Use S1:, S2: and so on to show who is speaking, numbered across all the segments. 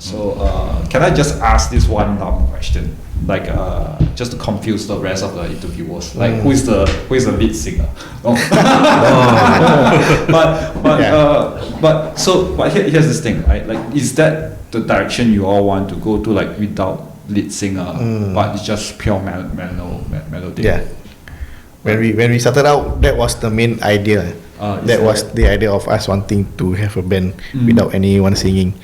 S1: So can I just ask this one dumb question, like just to confuse the rest of the interviewers, like who is the lead singer? Oh. but here's this thing, right? Like, is that the direction you all want to go to, like without lead singer, but it's just pure melody?
S2: Yeah. When we started out, that was the main idea. That was the idea of us wanting to have a band without anyone singing,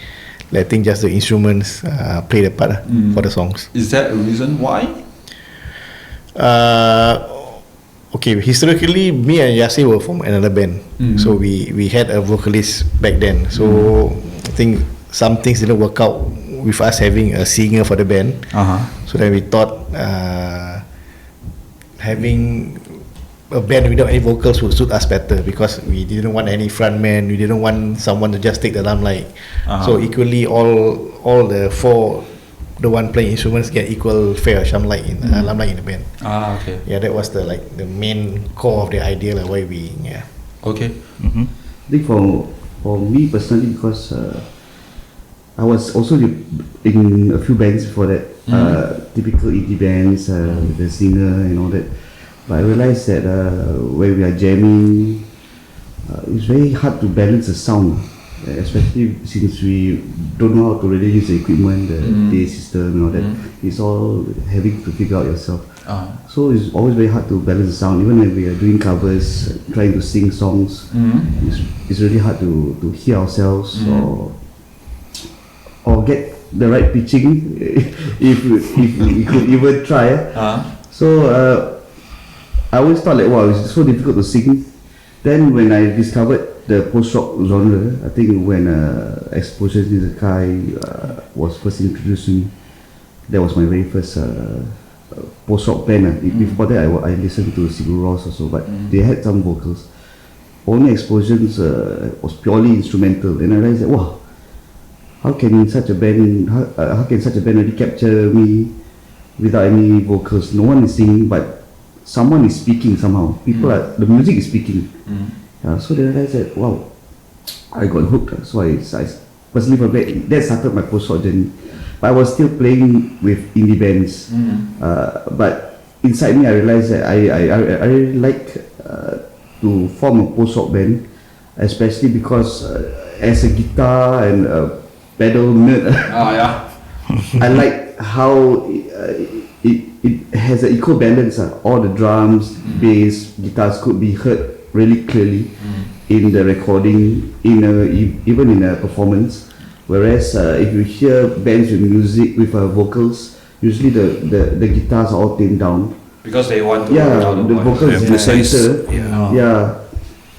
S2: letting just the instruments play the part for the songs.
S1: Is that a reason why?
S2: Okay, historically, me and Yasser were from another band, so we had a vocalist back then. So I think some things didn't work out with us having a singer for the band. So then we thought having a band without any vocals would suit us better, because we didn't want any frontman, we didn't want someone to just take the limelight. So equally, all the four, the one playing instruments, get equal fair limelight in the band.
S1: Okay.
S2: Yeah, that was the main core of the idea, like why we
S1: Okay.
S3: I think for me personally, because I was also in a few bands before that, typical indie bands, with the singer and all that. But I realized that when we are jamming, it's very hard to balance the sound, especially since we don't know how to really use the equipment, the PA system and all that. It's all having to figure out yourself. So it's always very hard to balance the sound. Even when we are doing covers, trying to sing songs, it's really hard to hear ourselves or get the right pitching if we could even try. So I always thought like, wow, it's so difficult to sing. Then when I discovered the post-rock genre, I think when Explosions in the Sky was first introduced to me, that was my very first post-rock band. Before that, I listened to Sigur Rós also, but they had some vocals. Only Explosions was purely instrumental, and I realized that, wow, how can such a band really capture me without any vocals? No one is singing, but someone is speaking somehow. The music is speaking. So then I realized that, wow, I got hooked. So I personally, from that started my post-rock journey. But I was still playing with indie bands. But inside me, I realized that I really like to form a post-rock band, especially because as a guitar and a pedal nerd, I like how it has an equal balance. All the drums, bass, guitars could be heard really clearly in the recording, even in a performance. Whereas if you hear bands with music with vocals, usually the guitars are all tamed down
S1: because they want to.
S3: The vocals in the center.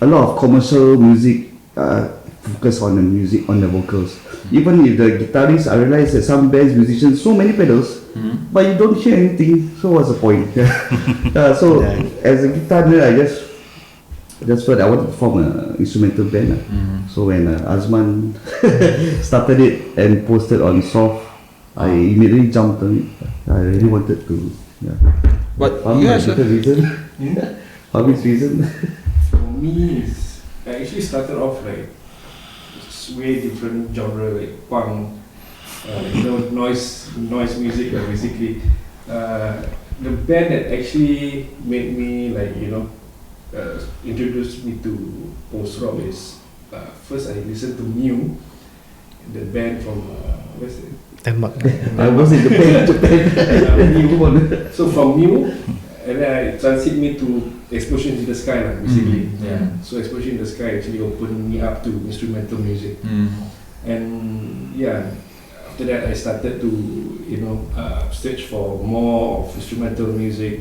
S3: A lot of commercial music focus on the music, on the vocals. Even if the guitarist, I realize that some bands, musicians, so many pedals, but you don't hear anything. So what's the point? So as a guitar nerd, I just felt I wanted to form an instrumental band. So when Azman started it and posted on Soft, I immediately jumped on it. I really wanted to.
S1: But
S3: you guys reason? Fahmi's reason?
S4: For me, I actually started off like way different genre, like punk, noise music, basically. The band that actually made me introduced me to post-rock is first I listened to Mew, the band from where's it?
S2: Denmark.
S3: I was in Japan.
S4: Mew. So from Mew, and then I transit me to Explosions in the Sky, basically. So Explosions in the Sky actually opened me up to instrumental music, and after that I started to search for more of instrumental music,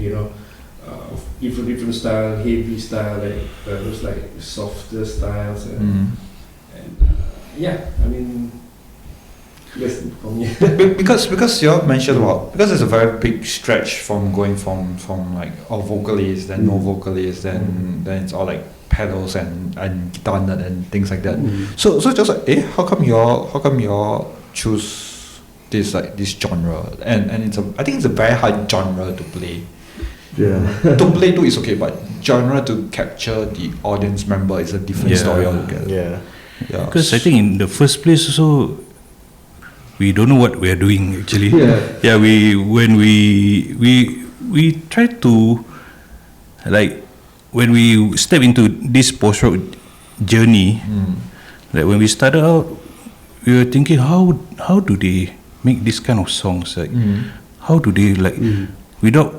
S4: of different style, heavy style, like those like softer styles, and I mean. Yes, for me.
S1: because you mentioned about, because it's a very big stretch from going from like all vocalists, then no vocalists, then it's all like pedals and guitar nerd and things like that. So just like, how come you choose this genre, and I think it's a very hard genre to play. To play too is okay, but genre to capture the audience member is a different story altogether.
S2: Yeah.
S5: Because I think in the first place also, we don't know what we are doing actually.
S3: Yeah.
S5: We try to, like, when we step into this post-rock journey, like when we started out, we were thinking how do they make this kind of songs, like how do they, like, without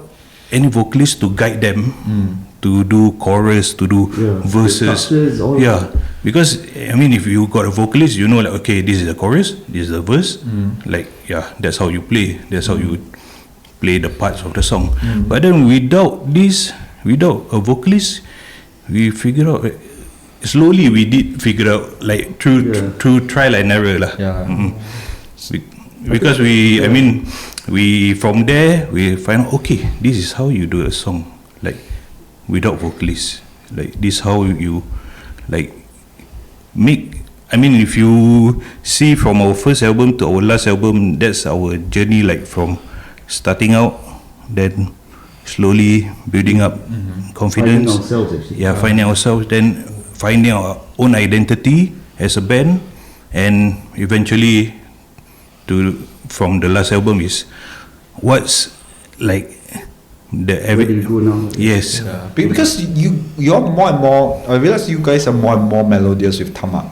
S5: any vocalist to guide them to do chorus, to do verses, because I mean, if you got a vocalist, you know, like, okay, this is the chorus, this is the verse, like, that's how you play, that's how you play the parts of the song. But then without a vocalist, we figure out, slowly we did figure out, like, through trial and error lah. Because we from there we find out, okay, this is how you do a song, like, without vocalists, like, this how you, like, make. I mean, if you see from our first album to our last album, that's our journey, like, from starting out, then slowly building up confidence,
S3: finding ourselves, actually.
S5: Finding ourselves, then finding our own identity as a band, and eventually from the last album is what's, like,
S3: where do we go now?
S5: Yes.
S1: Because you're more and more, I realize you guys are more and more melodious with Tamak.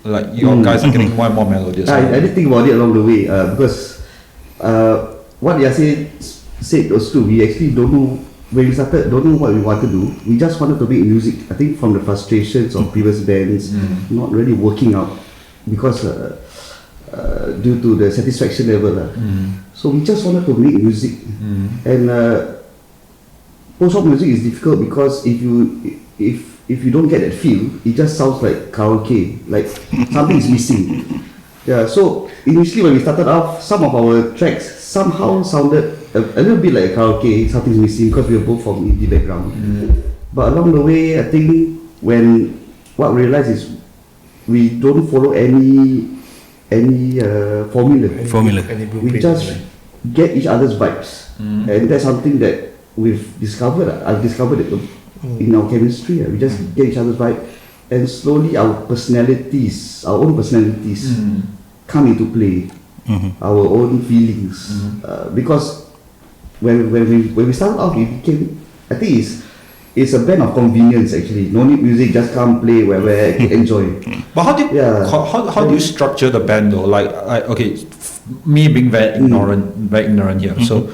S1: Like, your guys are getting more and more melodious.
S3: I did think about it along the way, because what Yasser said was true. We actually don't know, when we started, don't know what we want to do. We just wanted to make music, I think, from the frustrations of previous bands, not really working out, because due to the satisfaction level. So we just wanted to make music. And post-rock music is difficult because if you don't get that feel, it just sounds like karaoke, like something is missing. So initially when we started off, some of our tracks somehow sounded a little bit like karaoke, something's missing, because we were both from indie background. But along the way, I think what we realized is we don't follow any formula. We just get each other's vibes, and that's something that I've discovered it in our chemistry. We just get each other's vibe, and slowly our own personalities come into play, our own feelings, because when we started off, it became, I think it's a band of convenience actually. No need music, just come play wherever, enjoy.
S1: But how do you structure the band though? Like okay, me being very ignorant here. So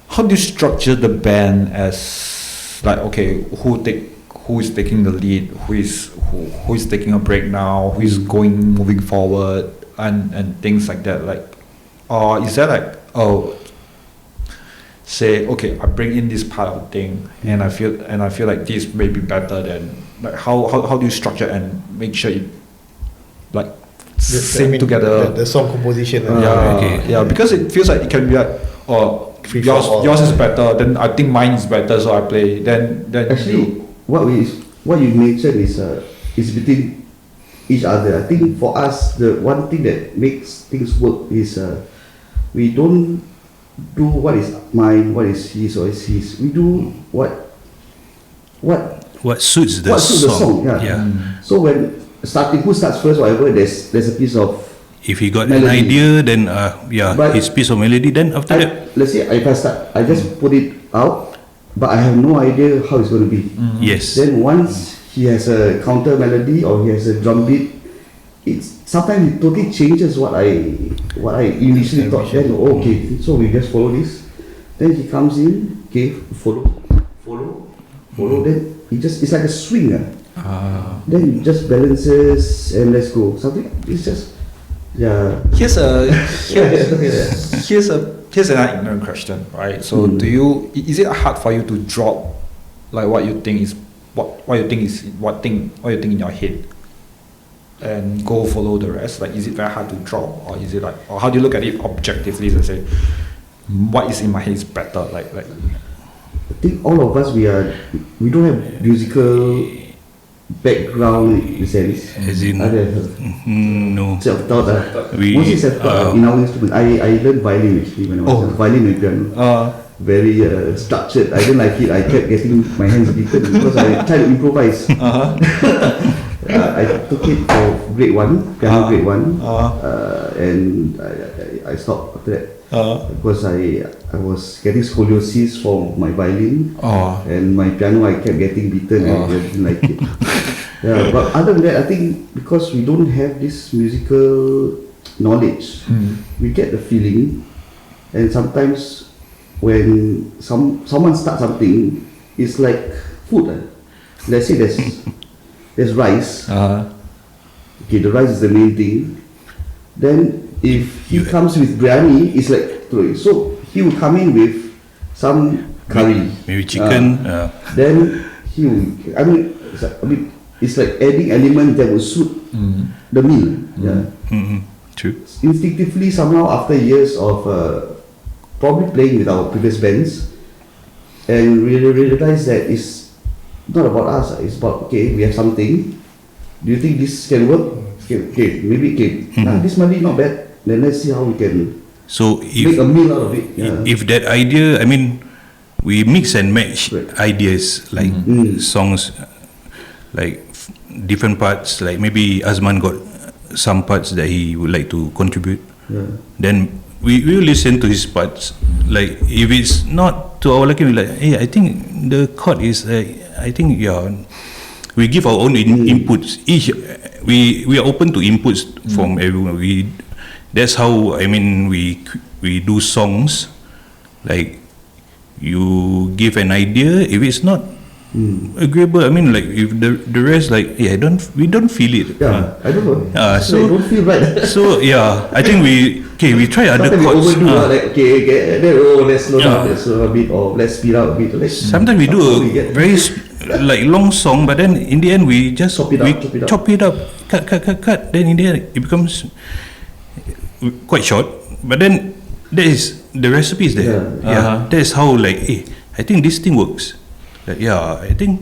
S1: how do you structure the band as, like, okay, who is taking the lead, who is taking a break now, who is moving forward, and things like that, like, or is there like, say, okay, I bring in this part of the thing, and I feel like this may be better than, like, how do you structure and make sure it, like, sing together
S2: the song composition?
S1: Because it feels like it can be like, yours is better, then I think mine is better, so I play. Then
S3: actually, what you mentioned is between each other. I think for us, the one thing that makes things work is we don't do what is mine, what is his or is his. We do what
S5: suits the song.
S3: So when starting, who starts first, whatever, there's a piece of,
S5: if he got
S3: melody.
S5: an idea, then his piece of melody, then after that,
S3: let's say if I start, I just put it out, but I have no idea how it's going to be.
S5: Yes.
S3: Then once he has a counter melody or he has a drum beat, sometimes it totally changes what I initially thought. Then okay, so we just follow this. Then he comes in, okay, follow. Then it's like a swing. Then it just balances and let's go. Something, it's just,
S1: Here's another ignorant question, right? So is it hard for you to drop, like, what you think in your head, and go follow the rest? Like, is it very hard to drop, or is it like, or how do you look at it objectively to say what is in my head is better? Like
S3: I think all of us, we don't have musical background in the sense.
S5: As in, no.
S3: Self-taught. Mostly self-taught in our instrument. I learned violin actually when I was violin and piano. Very structured. I didn't like it. I kept getting my hands beaten because I tried to improvise. I took it for grade 1, piano grade 1, and I stopped after that because I was getting scoliosis from my violin, and my piano I kept getting beaten and I didn't like it. Yeah, but other than that, I think because we don't have this musical knowledge, we get the feeling, and sometimes when someone starts something, it's like food. Let's say there's rice. Okay, the rice is the main thing. Then if he comes with biryani, it's like so he will come in with some curry,
S5: maybe chicken.
S3: Then he will. I mean, it's like adding element that will suit the meal. Yeah.
S5: True.
S3: Instinctively, somehow after years of probably playing with our previous bands, and we realize that it's not about us. It's about we have something. Do you think this can work? Okay, maybe this might be not bad. Then let's see how we can make a meal out of it. Yeah.
S5: If that idea, I mean, we mix and match ideas like songs, like different parts. Like maybe Azman got some parts that he would like to contribute. Then we will listen to his parts. Like if it's not to our liking, like I think the chord is I think we give our own inputs. We are open to inputs from everyone. That's how I mean we do songs. Like you give an idea. If it's not agreeable, I mean like if the rest we don't feel it.
S3: I don't know.
S5: So
S3: I don't feel right.
S5: So I think we try other chords.
S3: Let's slow down, let's slow a bit, or let's speed up a bit.
S5: Sometimes we do a very like long song, but then in the end we just chop it up, cut. Then in the end it becomes quite short. But then that is the recipe is there. That is how I think this thing works. I think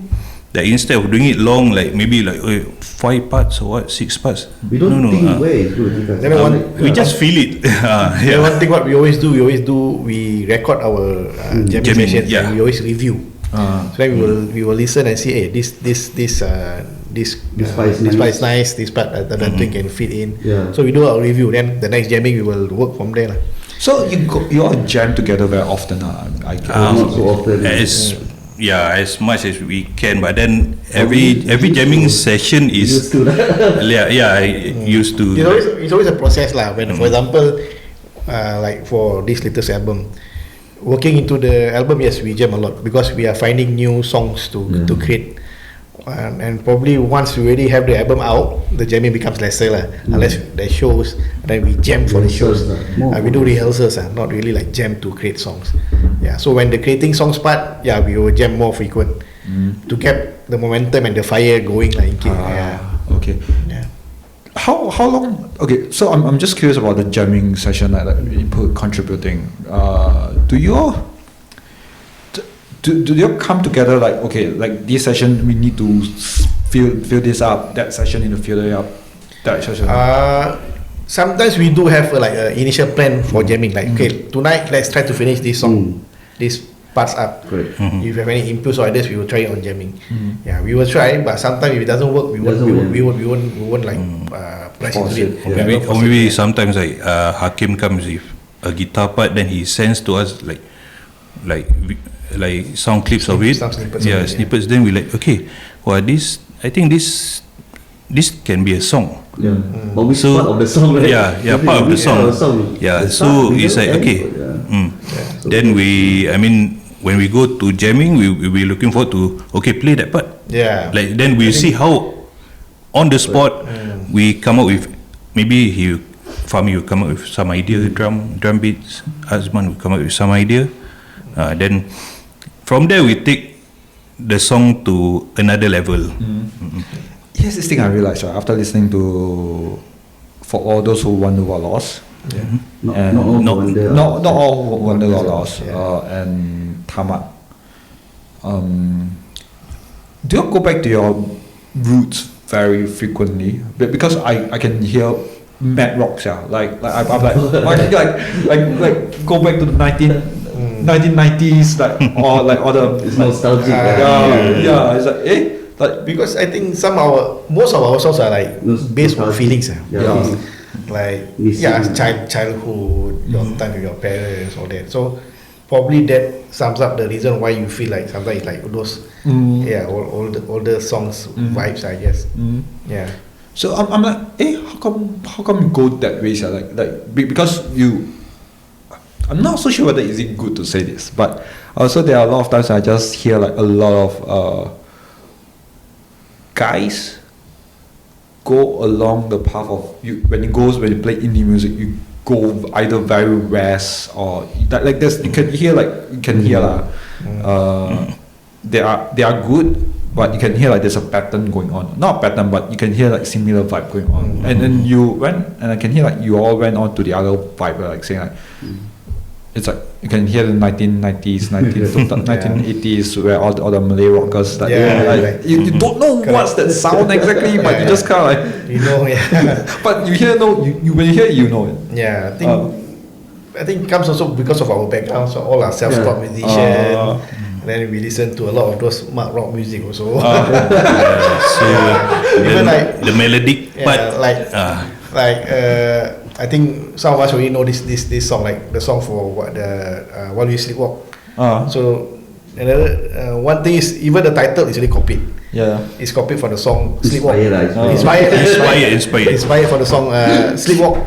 S5: that instead of doing it long, like maybe 5 parts or 6 parts.
S3: We don't think where it's good.
S5: We just feel it.
S2: One thing what we always do, we record our jamming sessions and we always review. So then we will listen and see, this part is nice, this part that thing can fit in. So we do our review. Then the next jamming we will work from there.
S1: So you all jam together very often, I guess.
S3: Not so often.
S5: As much as we can, but then every jamming session is
S3: used to
S5: used to.
S2: It's always a process lah. When for example, like for this latest album, working into the album, yes, we jam a lot because we are finding new songs to create. And probably once we already have the album out, the jamming becomes lesser lah. Unless there shows, then we jam for the shows. We do rehearsals, not really like jam to create songs. So when the creating songs part, we will jam more frequent to get the momentum and the fire going like.
S1: Okay. How long? Okay, so I'm just curious about the jamming session, like input contributing. Do you come together like this session we need to fill this up, that session need to fill it up, that session?
S2: Sometimes we do have an initial plan for jamming. Like tonight let's try to finish this song, this parts up. If you have any inputs or ideas, we will try it on jamming. We will try, but sometimes if it doesn't work, we won't press into it.
S5: Or maybe sometimes Hakim comes with a guitar part, then he sends to us like sound clips of it, snippets. Then we I think this can be a song.
S3: But which part of the song? Right?
S5: Part of the song. So it's like then when we go to jamming, we looking forward to play that part. Like then we see how on the spot we come up with, maybe Fahmi will come up with some idea, drum beats. Azman will come up with some idea. Then from there we take the song to another level.
S1: Here's this thing I realized after listening to For All Those Who Wonder What Lost.
S3: Not all
S1: Wonder What Lost. And Tamat. Do you go back to your roots very frequently? Because I can hear mad rocks, I'm like go back to the 1990s, or the
S3: it's nostalgic.
S1: It's like Like
S2: because I think most of our songs are like based on feelings.
S3: Yeah.
S2: Like
S3: Missing.
S2: childhood, your time with your parents, all that. So probably that sums up the reason why you feel like sometimes like those older songs vibes, I guess. Yeah.
S1: So I'm like, how come you go that way? Sir? Because I'm not so sure whether is it good to say this, but also there are a lot of times I just hear like a lot of guys go along the path of you when you play indie music, you go either very west or like this. You can hear they are good, but you can hear like there's a pattern going on. Not a pattern, but you can hear like similar vibe going on. And then I can hear like you all went on to the other vibe, like saying like. It's like you can hear the 1990s, 1980s, where all the Malay rockers you don't know what's that sound exactly, but you just kind of like But you hear when you hear it, you know it.
S2: Yeah, I think it comes also because of our background. So all our self-taught musicians. And then we listen to a lot of those mud rock music also.
S5: So even like the melodic part,
S2: I think some of us already know this song, like the song for While We Sleepwalk. So another one thing is even the title is really copied.
S1: Yeah,
S2: it's copied from the song Sleepwalk. Inspired for the song Sleepwalk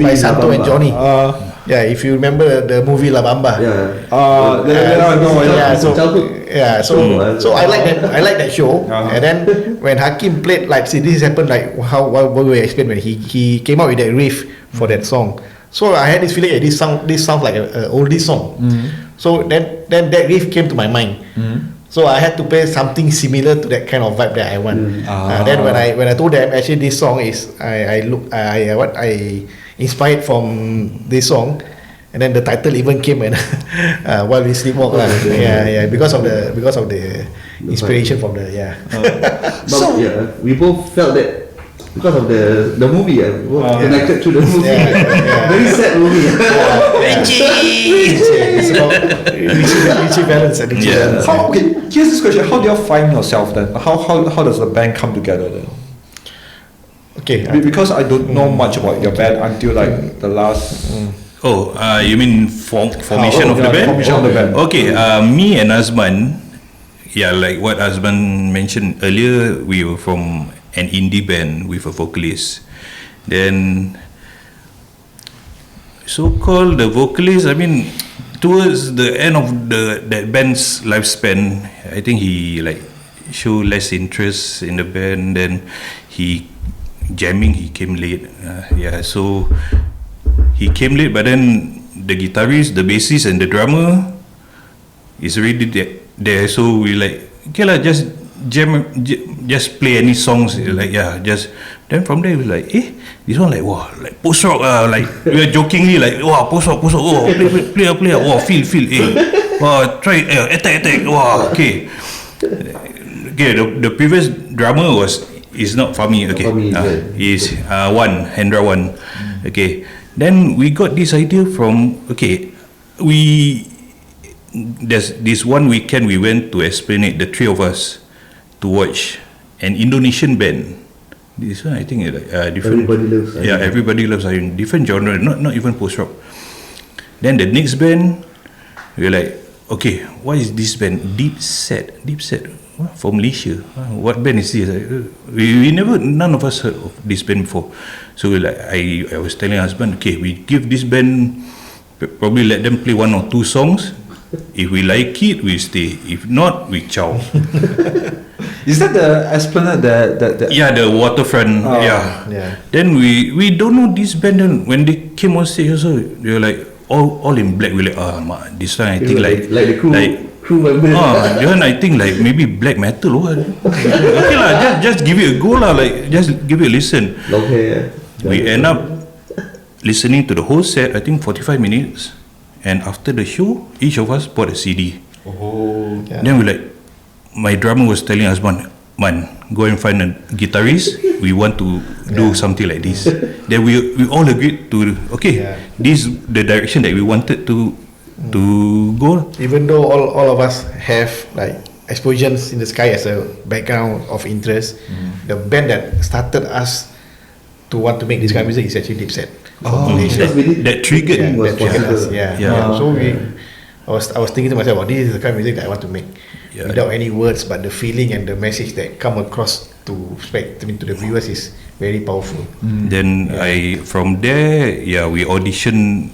S2: by Santo and Johnny. Yeah, if you remember the movie La Bamba. So I like that show. And then when Hakim played, like, see, this happened like what we explained when he came out with that riff for that song. So I had this feeling that this sounds like an oldie song. So then that riff came to my mind. So I had to play something similar to that kind of vibe that I want. Then when I told them actually this song is I inspired from this song, and then the title even came and While We Sleepwalk. Because of the inspiration from the
S3: we both felt that because of the movie, connected to the movie. Very sad movie.
S2: It's about Richie Valens and Richie Valens.
S1: Here's this question: how do you find yourself then? How does the band come together then?
S2: Okay,
S1: because I don't know much about your band until like the last.
S5: You mean formation of the band?
S1: Formation of the band.
S5: Okay, me and Azman, like what Azman mentioned earlier, we were from an indie band with a vocalist. Then, so-called the vocalist, I mean, towards the end of that band's lifespan, I think he like showed less interest in the band. Then he came late. So he came late, but then the guitarist, the bassist, and the drummer is already there. So we like, okay lah, just jam, just play any songs. Like then from there we like, this one like like post rock like we are jokingly like post rock, play feel try attack okay. The previous drummer is not Fahmi, okay. Is Hendra one. Okay, then we got this idea from, there's this one weekend we went to Esplanade, the three of us, to watch an Indonesian band. This one I think different. Everybody loves Iron. Different genre, not even post rock. Then the next band, we're like, okay, what is this band? Deep Set. From Malaysia. What band is this? We never, none of us heard of this band before. So we like, I was telling husband, okay, we give this band, probably let them play 1 or 2 songs. If we like it, we stay. If not, we chow.
S1: Is that the Esplanade?
S5: The waterfront. Then we don't know this band. Then when they came on stage, also they were like all in black. We like, this one I think like
S3: the crew member.
S5: Then I think like maybe black metal or what. Okay lah, just give it a go lah. Like just give it a listen.
S3: Okay.
S5: We end up listening to the whole set. I think 45 minutes. And after the show, each of us bought a CD. Then we like, my drummer was telling us, man, go and find a guitarist. We want to do something like this. Then we all agreed to, this is the direction that we wanted to go.
S2: Even though all of us have like Explosions in the Sky as a background of interest. The band that started us to want to make this kind of music is actually Dipset. Malaysia.
S5: That triggered.
S2: That triggered us.
S5: Yeah.
S2: So I was thinking to myself, this is the kind of music that I want to make. Without any words, but the feeling and the message that come across to the viewers is very powerful.
S5: Then from there, we auditioned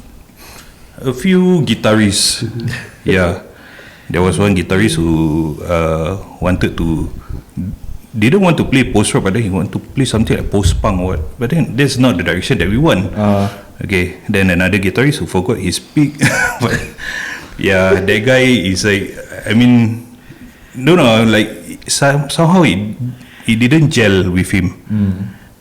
S5: a few guitarists. There was one guitarist who didn't want to play post rock, but then he wanted to play something like post punk or what. But then that's not the direction that we want. Okay. Then another guitarist who forgot his pick. But that guy is like, I mean, somehow it didn't gel with him.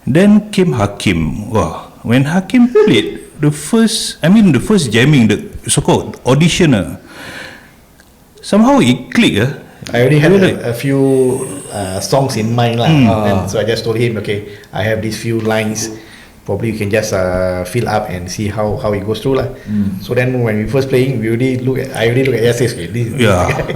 S5: Then came Hakim. Wow. When Hakim played the first jamming, the so-called audition, somehow it clicked.
S2: I already had a few songs in mind and so I just told him, okay, I have these few lines, probably you can just fill up and see how it goes through So then when we first playing, I already look at Yasser.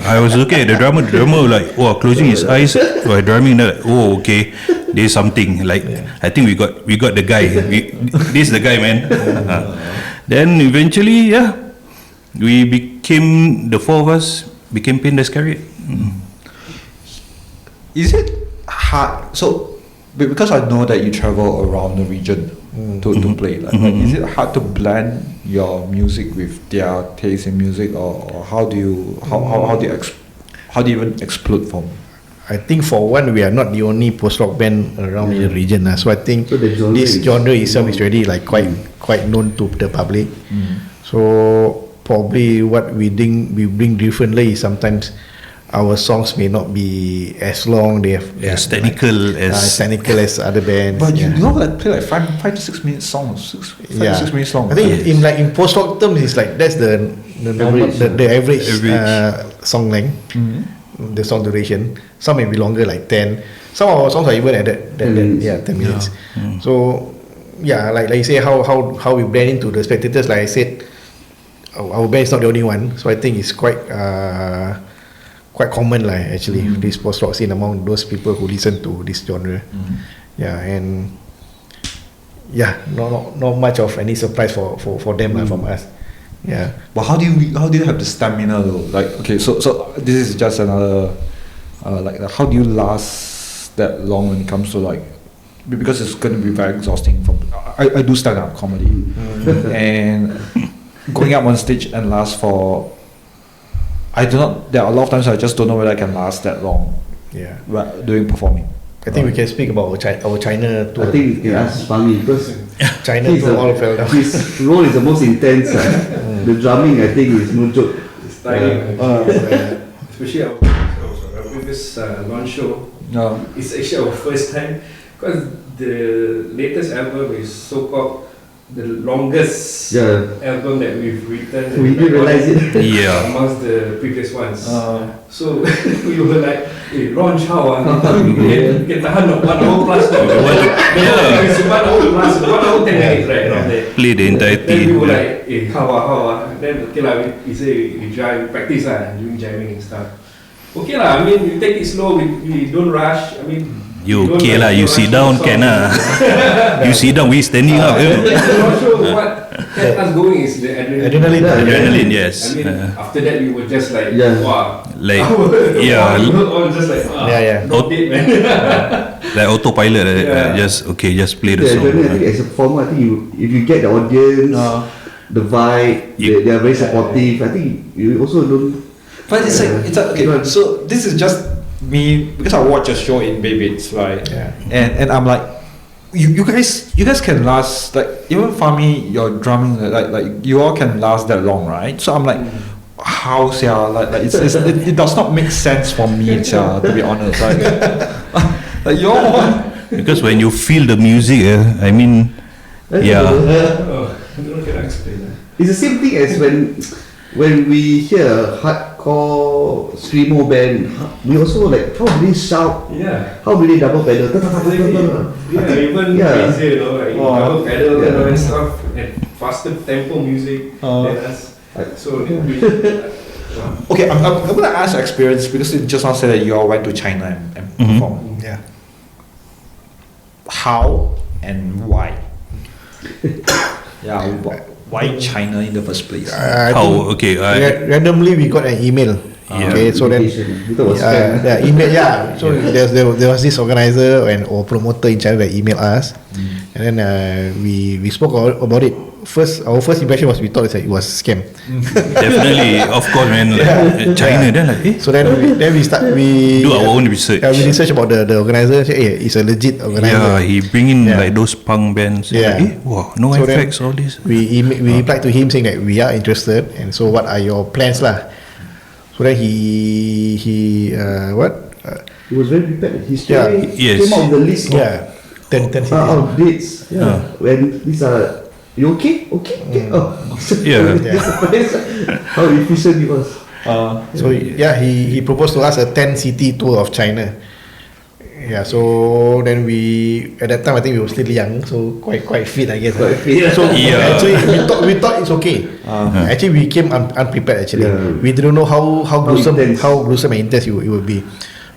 S5: I was looking at the drummer like, closing his eyes while drumming. Okay, there's something like I think we got the guy. This is the guy, man. Then eventually, we became, the four of us became Pain the Scarlet.
S1: Is it hard? So, because I know that you travel around the region to play, is it hard to blend your music with their taste in music, or how do you even explode from?
S2: I think for one, we are not the only post-rock band around in the region. So I think this genre itself is already like quite known to the public. So probably what we bring differently is sometimes our songs may not be as long. They have
S5: as technical
S2: as other bands.
S1: But you know, like play like 5 to 6 minute songs, 5 to 6 minute songs.
S2: I think in post-rock terms, it's like that's the average song length, the song duration. Some may be longer, like 10. Some of our songs are even at that 10 minutes. So like you say, how we blend into the spectators. Like I said, our band is not the only one. So I think it's quite common actually, this post-rock scene among those people who listen to this genre. Not much of any surprise for them from us.
S1: But how do you have the stamina though? Like, okay, so this is just another how do you last that long when it comes to because it's going to be very exhausting. I do stand-up comedy, and going up on stage and last for, there are a lot of times I just don't know whether I can last that long doing performing.
S2: I think we can speak about our China tour.
S3: I think you can ask Fahmi, because
S2: China tour all fell down.
S3: His role is the most intense. The drumming, I think, is no joke.
S4: It's tiring, especially our previous launch show. It's actually our first time, because the latest album is so-called the longest album that we've written.
S3: We didn't realize it.
S4: Amongst the previous ones. So we were like, hey, launch how? You can tahan 1 hour plus now. It's 1 hour plus, 1 hour 10 minutes, right? Around there.
S5: Play the entirety.
S4: Then we were like, hey, how? Then okay lah, we say we practice doing jamming and stuff. Okay lah, I mean, we take it slow, we don't rush. I mean,
S5: you okay lah, you sit down can lah. You sit down, we standing up.
S4: Not sure what kept us going is the adrenaline.
S5: Adrenaline, yes.
S4: I mean, after that we were just like, wow.
S5: Like,
S4: all just like, not dead, man.
S5: Like autopilot, just play the song.
S3: I think as a performer, I think if you get the audience, the vibe, they are very supportive. I think you also don't.
S1: But it's okay. So this is just me, because I watch a show in Beyblades, right? And I'm like, you guys can last, like, even Fahmi, your drumming, like you all can last that long, right? So I'm like, how it does not make sense for me, to be honest. Like you all,
S5: because when you feel the music, I mean,
S4: I don't know how to explain that.
S3: It's the same thing as when we hear hardcore screamo band, we also like, how do they shout? How do they double pedal?
S4: Even crazier, double pedal and stuff, and faster tempo music than us. So
S1: Okay, I'm gonna ask your experience because you just now said that you all went to China and performed.
S2: Yeah.
S1: How and why? Yeah, why China in the first place?
S2: I
S5: How?
S2: think
S5: Okay.
S2: randomly we got an email.
S5: Yeah.
S2: Okay, so then the email, so there was this organizer or promoter in China that emailed us, and then we spoke about it. Our first impression was we thought it was scam.
S5: Definitely, of course, man. Like, China, then like,
S2: So then we
S5: do our own research.
S2: we research about the organizer. Say, it's a legit organizer.
S5: Yeah, he bring in like those punk bands.
S2: Yeah.
S5: Like, wow, no
S2: So then
S5: effects, all this.
S2: We replied to him saying that we are interested, and so what are your plans lah? So then he what?
S3: He was very prepared. His
S2: Yeah.
S3: story
S5: Yes.
S3: came out on the list of
S2: Yeah, 10 cities.
S3: dates. Yeah. When these are, you okay? Okay. Oh.
S5: Yeah.
S3: Surprised how efficient he was.
S2: So yeah, he proposed to us a 10 city tour of China. Yeah, so then we at that time I think we were still young, so quite fit I guess.
S3: Quite fit.
S2: So
S5: Yeah.
S2: actually we thought it's okay. Actually we came unprepared actually.
S3: Yeah.
S2: We didn't know how gruesome
S3: intense.
S2: and intense it would be.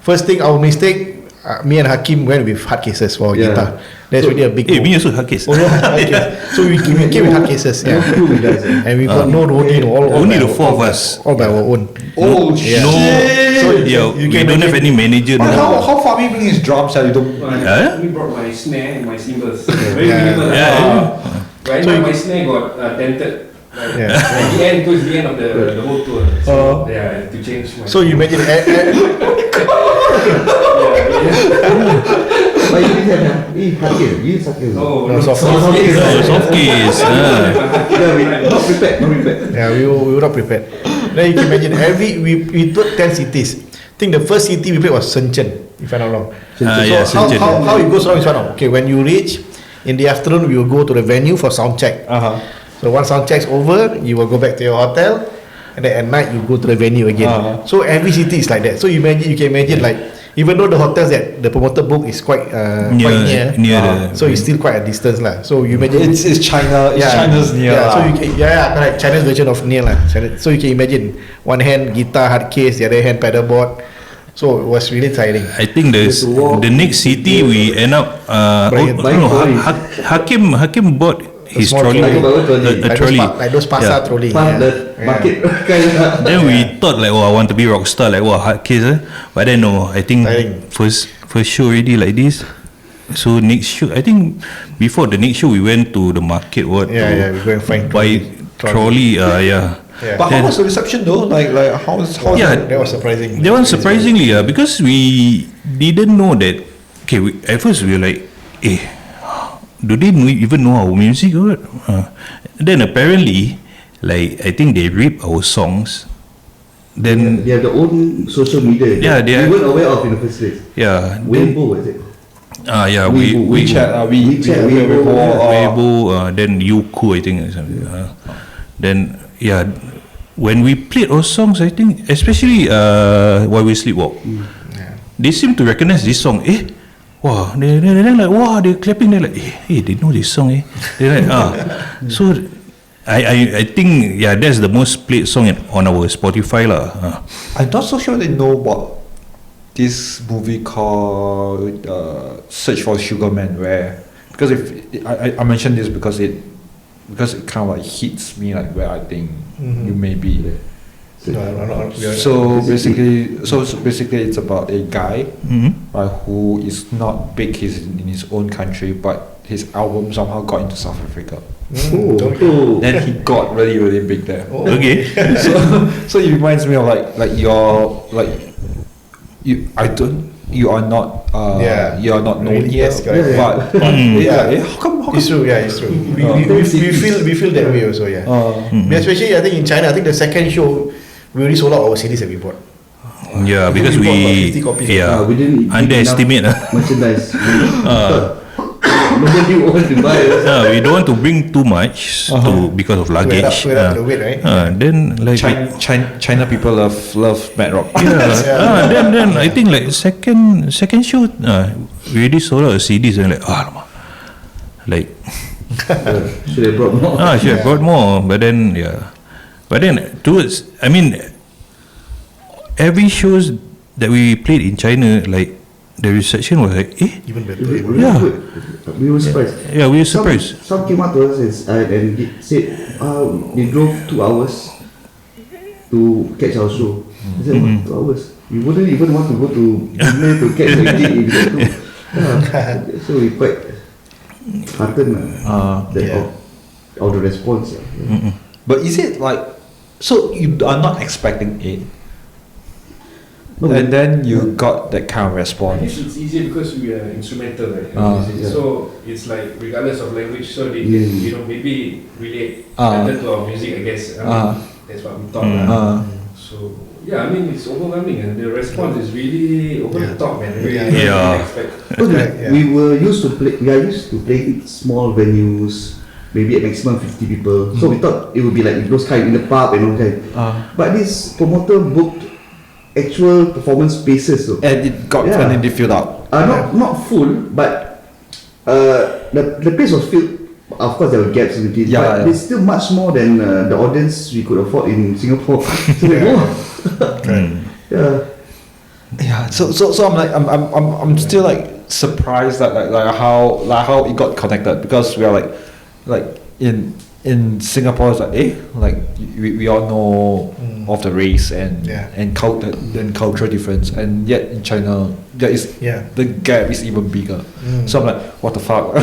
S2: First thing, our mistake. Me and Hakim went with hard cases for
S3: Yeah.
S2: guitar. That's really a big.
S5: Hey, me also hard case.
S2: Oh yeah, hard case. So we came with hard cases. Yeah.
S3: No clue, guys.
S2: And we got no roadie, all
S5: Only
S2: by
S5: the four of us.
S2: all by our own.
S1: Oh
S2: Yeah.
S5: No,
S1: shit!
S2: So
S5: yeah,
S2: you
S5: we
S2: can
S5: don't have
S2: imagine-
S5: any manager.
S1: But
S5: No.
S1: how Fahmi bring his drums? You don't.
S5: Huh?
S4: We brought my snare and my cymbals. Very
S2: Yeah.
S4: minimal.
S5: Yeah.
S4: Right
S2: So
S4: now
S2: you-
S4: my snare got dented. Like,
S2: Yeah.
S4: At the end, towards the end of the whole tour. So yeah, to change my.
S2: So you imagine.
S3: But you didn't have Hakim. You use Hakim.
S4: Oh,
S2: No, soft
S5: Oh, soft case.
S3: Yeah, we not prepared.
S2: Yeah, we were not prepared. Then you can imagine we took 10 cities. I think the first city we played was Shenzhen, if I'm not wrong.
S5: Yeah,
S2: So
S5: Shenzhen.
S2: how it goes wrong is one. Okay, when you reach in the afternoon, we will go to the venue for sound check. So once sound check's over, you will go back to your hotel, and then at night you go to the venue again. So every city is like that. So you can imagine like even though the hotels that the promoter book is quite near,
S5: near the.
S2: so it's still quite a distance lah. So you imagine
S1: It's China. It's China's near.
S2: Yeah, so you can, correct. China's version of near lah. So you can imagine one hand guitar hard case, the other hand pedalboard. So it was really tiring.
S5: I think the next city we end up. Hakim bought his
S2: small
S5: trolley,
S2: trolley.
S5: a trolley.
S2: Like those pasar trolley.
S3: The bucket kind of.
S5: Then we thought like, oh, I want to be rock star, like, hard case, but then no, I think
S2: Tiring.
S5: first show already like this. So next show, I think before the next show we went to the market. We
S2: go and find
S5: buy trolley.
S2: Yeah.
S1: But how was the reception though? Like how was
S2: That was surprising.
S5: That one surprisingly, because we didn't know that. Okay, at first we were like, do they even know our music or what? Then apparently, like I think they rip our songs. Then
S3: They have their own social media.
S5: Yeah, they
S3: we
S5: are-
S3: weren't aware of in the first place.
S5: yeah,
S3: Weibo, was it?
S1: WeChat,
S5: Weibo, then Youku, I think, or something. Then when we played our songs, I think especially While We Sleepwalk, they seem to recognize this song. Wow, they're like, wow, they're clapping. They're like, hey, they know this song. They're like, so I think that's the most played song on our Spotify lah.
S1: I'm not so sure they know about this movie called Search for Sugar Man, where because if I mentioned this because it kind of like hits me like where I think you may be. So basically, it's about a guy who is not big. He's in his own country, but his album somehow got into South Africa. Then he got really, really big there.
S5: Okay.
S1: So it reminds me of you are not known
S2: Really,
S1: yet,
S2: yes, correct.
S1: but how come
S2: It's true, it's true. We feel that way also, especially I think in China, I think the second show we already sold out our CDs that we bought.
S5: Yeah, because
S2: We bought
S5: we
S2: 50 copies.
S3: We didn't
S5: underestimate.
S3: merchandise. Nobody wanted to buy it.
S5: We don't want to bring too much because of luggage.
S2: To add up the weight, right?
S5: Then like
S1: China people love Mad Rock.
S5: then I think like second show we already sold out CDs and like like
S3: Should have brought more.
S5: should have brought more, but then towards every shows that we played in China, like the reception was like,
S2: Even better.
S5: Yeah.
S3: We were surprised.
S5: yeah, we were surprised.
S3: Some came up to us and said they drove 2 hours to catch our show. I said, what, 2 hours? We wouldn't even want to go to dinner to catch the gig if we had to. Yeah. So we quite heartened of the response.
S1: But is it like, so you are not expecting it,
S3: No,
S1: and then you got that kind of
S4: I guess
S1: response?
S4: it's easier because we are instrumental, right?
S3: yeah.
S4: So it's like regardless of language, so they
S3: Yeah.
S4: can, you know, maybe relate better to our music, I guess. I mean, that's what we thought. So yeah, I mean it's overwhelming, and the response is really over the top, man. Really,
S5: Yeah.
S3: We were used to play. We are used to playing small venues, maybe at maximum 50 people. So we thought it would be like those kind in the pub and all that. But this promoter booked actual performance spaces. So.
S1: And it got finally filled out.
S3: Not full, but the place was filled. Of course, there were gaps in between, but it's still much more than the audience we could afford in Singapore. So like,
S1: Yeah. So I'm still like surprised that like how it got connected, because we are like in Singapore it's like like we all know of the race and cultural difference, and yet in China the gap is even bigger. So I'm like, what the fuck?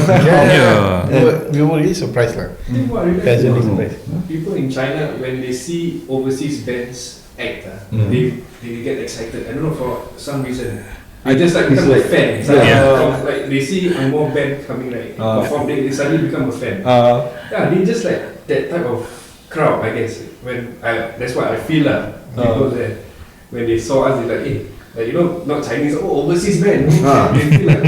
S2: We were really surprised, like.
S4: I think what I
S2: Pleasantly
S4: realized is
S2: surprised.
S4: people in China, when they see overseas bands act, they get excited. I don't know, for some reason. They just like become a fan. It's like they see a more band coming, like perform, they suddenly become a fan. They just like that type of crowd, I guess. That's what I feel people there, when they saw us, they like, like, you know, not Chinese, overseas band. They feel like,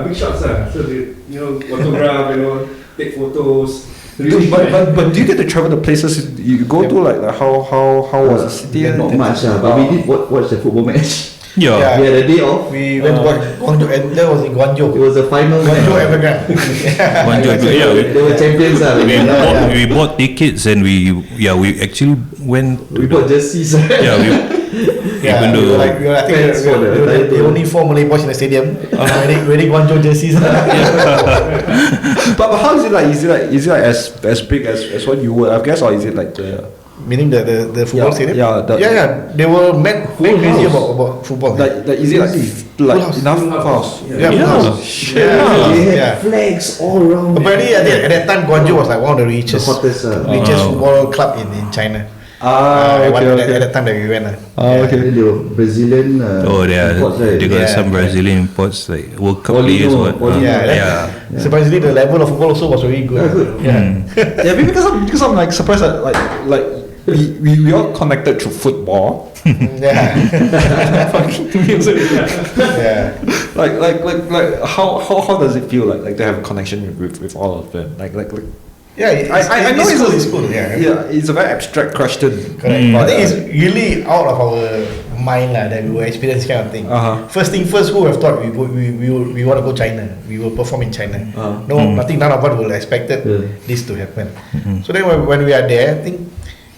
S4: big shots. So they, you know, autograph, you know, take photos. Really,
S1: but do you get to travel the places you go to? Like how was the city?
S3: Not much, but we did watch the football match.
S5: Yeah.
S3: We had a day off.
S2: We went to Guangzhou, and that was in Guangzhou.
S3: It was the final.
S2: Guangzhou Evergrande.
S3: They were champions.
S5: We bought tickets and we actually went.
S3: We bought jerseys.
S5: Even though
S2: I think we were the only 4 Malay boys in the stadium wearing Guangzhou jerseys.
S1: But how is it like? Is it like as big as what you were? I guess, or is it like the?
S2: Meaning the football stadium? They were made crazy about football.
S1: Like is it like enough house?
S3: They had flags all around.
S2: Apparently at that time Guangzhou was like one of the richest football club in China. At that time that we went.
S3: Then they were Brazilian.
S5: they got some Brazilian imports, like World Cup players.
S2: Surprisingly, the level of football also was very good.
S1: Because I'm like surprised that like we all connected through football. Like how does it feel like to have a connection with all of them? Like I know it's cool. It's a very abstract question.
S2: Correct. But I think it's really out of our mind that we will experience this kind of thing. First thing first, who have thought we want to go China? We will perform in China. None of us will expected this to happen. So then when we are there, I think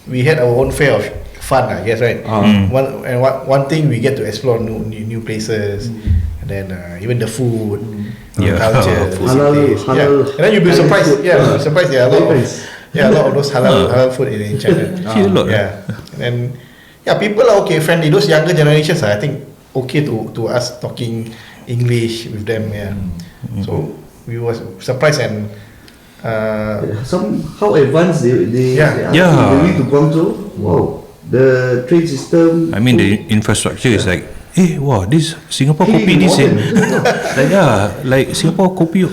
S2: we had our own fair of fun, I guess, right? One thing, we get to explore new places, and then even the food, culture,
S3: halal.
S2: and then you'll be surprised. Surprised. A lot of those halal food in China. And then people are friendly. Those younger generations are, I think, okay to us talking English with them. So we were surprised and.
S3: How advanced they are. Going to Guangzhou. Wow, the train system.
S5: I mean, the infrastructure is like, wow, this Singapore copy this. Like Singapore copy a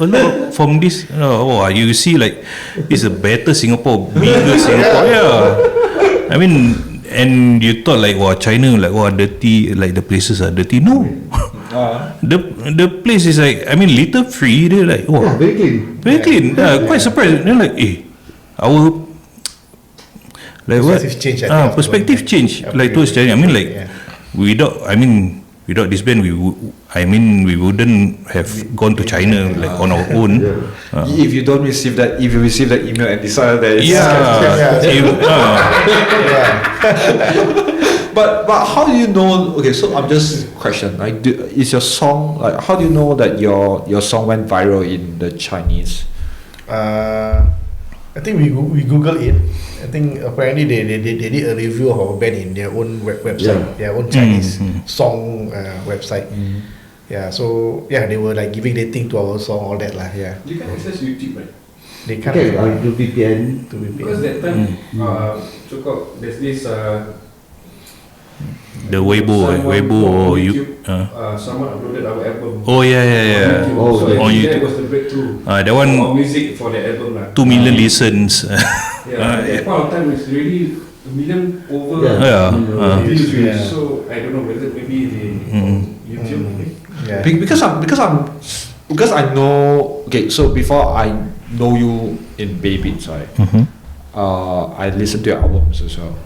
S5: lot from this. You see, like, it's a better Singapore, bigger Singapore. I mean, and you thought like, China, like, dirty, like the places are dirty. No. The place is like, I mean, little free. They're like, very clean. Quite surprised. They're like, our perspective change. Like towards China. I mean, like, without this band, we wouldn't have gone to China like on our own.
S1: If you receive that email and decide that But how do you know? Okay, so I'm just question like, is your song like? How do you know that your song went viral in the Chinese?
S2: I think we Google it. I think apparently they did a review of our band in their own website, their own Chinese song website. Yeah, so they were like giving rating to our song, all that lah. Yeah.
S4: You can access YouTube, right?
S2: They can't.
S3: Okay, to VPN.
S4: Because that time, so-called, there's this
S5: The Weibo or
S4: YouTube, someone uploaded our album.
S5: Oh yeah.
S3: Oh,
S4: So
S5: on
S4: that
S5: YouTube.
S4: was the breakthrough.
S5: That
S4: For
S5: one
S4: music for the album lah.
S5: 2 million listens.
S4: Yeah, at that point of time it's really a million over views.
S2: Yeah.
S4: So I don't know whether maybe they YouTube.
S2: Yeah.
S1: Because I know. Okay, so before I know you in Baby's, right? I listened to your albums as well.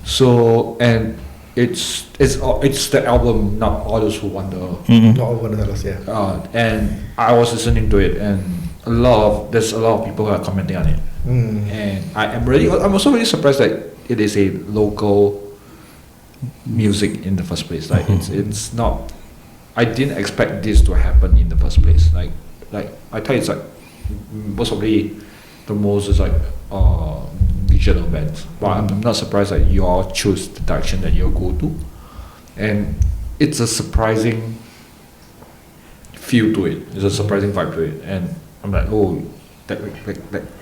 S1: So and it's the album, not All Those Who Wonder.
S2: Not all $100, yeah.
S1: And I was listening to it, and there's a lot of people who are commenting on it. And I'm also really surprised that it is a local music in the first place. Like it's not. I didn't expect this to happen in the first place. Like I thought it's like most probably the most is like regional bands, but I'm not surprised that you all choose the direction that you go to, and it's a surprising feel to it. It's a surprising vibe to it, and I'm like, oh, that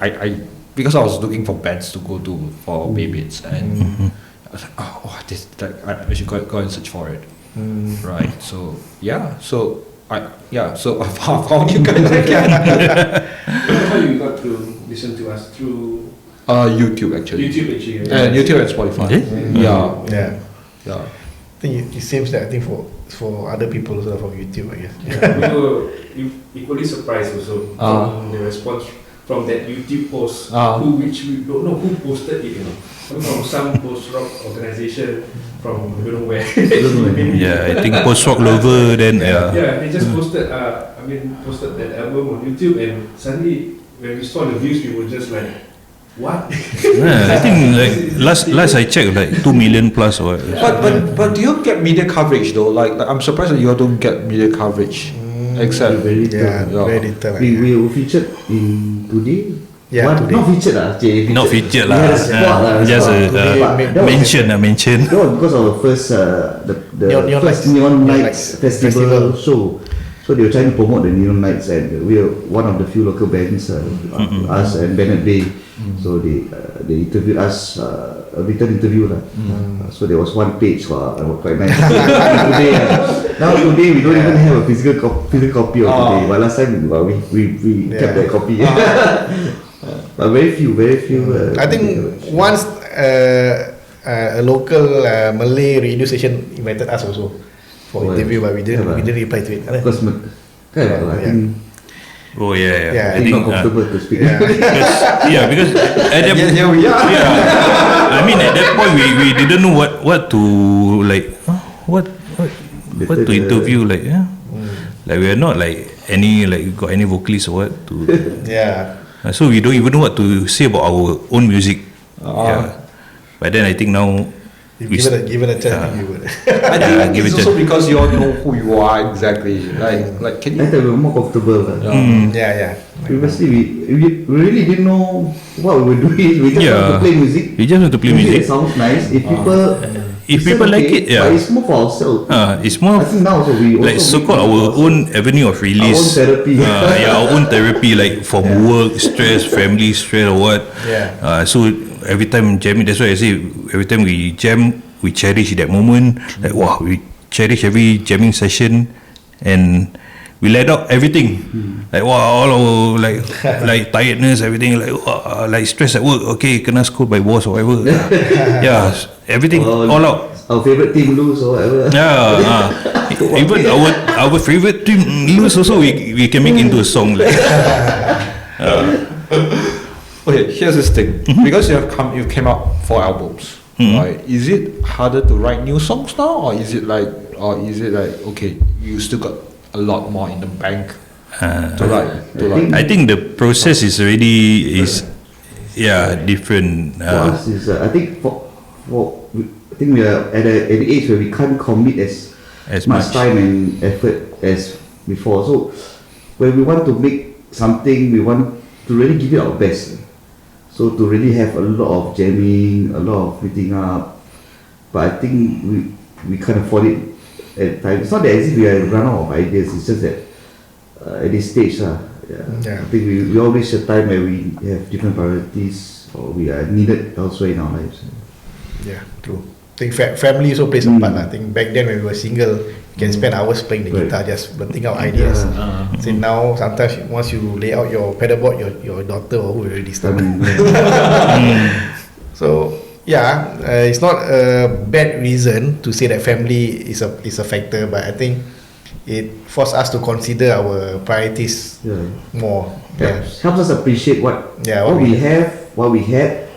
S1: I because I was looking for bands to go to for Baby's, and I was like, I should go and search for it. Right. So I found you guys again.
S4: How you got to listen to us through
S1: YouTube actually. And YouTube and Spotify. Yeah.
S2: I think it seems that for other people also from YouTube, I guess.
S4: We were equally surprised also from the response from that YouTube post, which we don't know who posted it. From some post-rock organization from I don't know where.
S5: Yeah, I think post-rock lover then
S4: they just posted posted that album on YouTube, and suddenly when we saw the views, we were just like, what?
S5: I think like last I checked, like 2 million plus or what.
S1: But do you get media coverage though? Like I'm surprised that you all don't get media coverage. Except
S3: very
S2: very little.
S3: We were featured in Today.
S2: Yeah, Today.
S3: Not featured lah.
S5: Not featured lah.
S3: We had a spot lah.
S5: Just a mention.
S3: That was because of our first the
S2: Neon
S3: first
S2: Lights.
S3: Neon Lights festival show. So they were trying to promote the Neon Lights, and we were one of the few local bands, us and Bennett Bay. So they interviewed us, a written interview lah. So there was one page, quite nice. Today we don't even have a physical copy of Today, but last time we kept that copy. But very few.
S2: I think once a local Malay radio station invited us also for interview, but we didn't reply to it.
S3: Because I think.
S5: Oh yeah.
S3: I think not comfortable to speak.
S5: Because at that
S1: here we are.
S5: I mean at that point we didn't know what to like. What to interview like. Like we are not like got any vocalist or what to. So we don't even know what to say about our own music. But then I think now
S2: given a chance, you would.
S1: I think it's also because you all know who you are exactly. Like can you?
S3: I think we're more comfortable. Previously we really didn't know what we were doing. We just want to play music.
S5: We just want to play music.
S3: It sounds nice. If people
S5: like it,
S3: but it's more for ourselves.
S5: It's more.
S3: I think now also we
S5: like so-called our own avenue of release.
S3: Our own therapy.
S5: Our own therapy, like from work stress, family stress, or what. So every time jamming, that's why I say every time we jam, we cherish that moment. Like wow, we cherish every jamming session, and we let out everything. Like wow, all our like tiredness, everything, like stress at work. Okay, kena scold by boss or whatever. Everything all out.
S3: Our favorite team lose or whatever.
S5: Even our favorite team lose also, we can make into a song. Like.
S1: Okay, here's this thing. Because you came out 4 albums, right? Is it harder to write new songs now, or is it like okay, you still got a lot more in the bank to write?
S5: I think the process is already different.
S3: For us is I think for I think we are at an age where we can't commit as much time and effort as before. So when we want to make something, we want to really give it our best. So to really have a lot of jamming, a lot of meeting up, but I think we can't afford it at times. It's not that as if we are run out of ideas. It's just that at this stage, I think we all reach a time where we have different priorities or we are needed elsewhere in our lives.
S2: Yeah, true. I think family also plays a part. I think back then when we were single, you can spend hours playing the guitar, just blurting out ideas. So now, sometimes once you lay out your pedalboard, your daughter or who already started. So yeah, it's not a bad reason to say that family is a factor, but I think it forces us to consider our priorities more.
S3: Helps us appreciate what we have, what we had,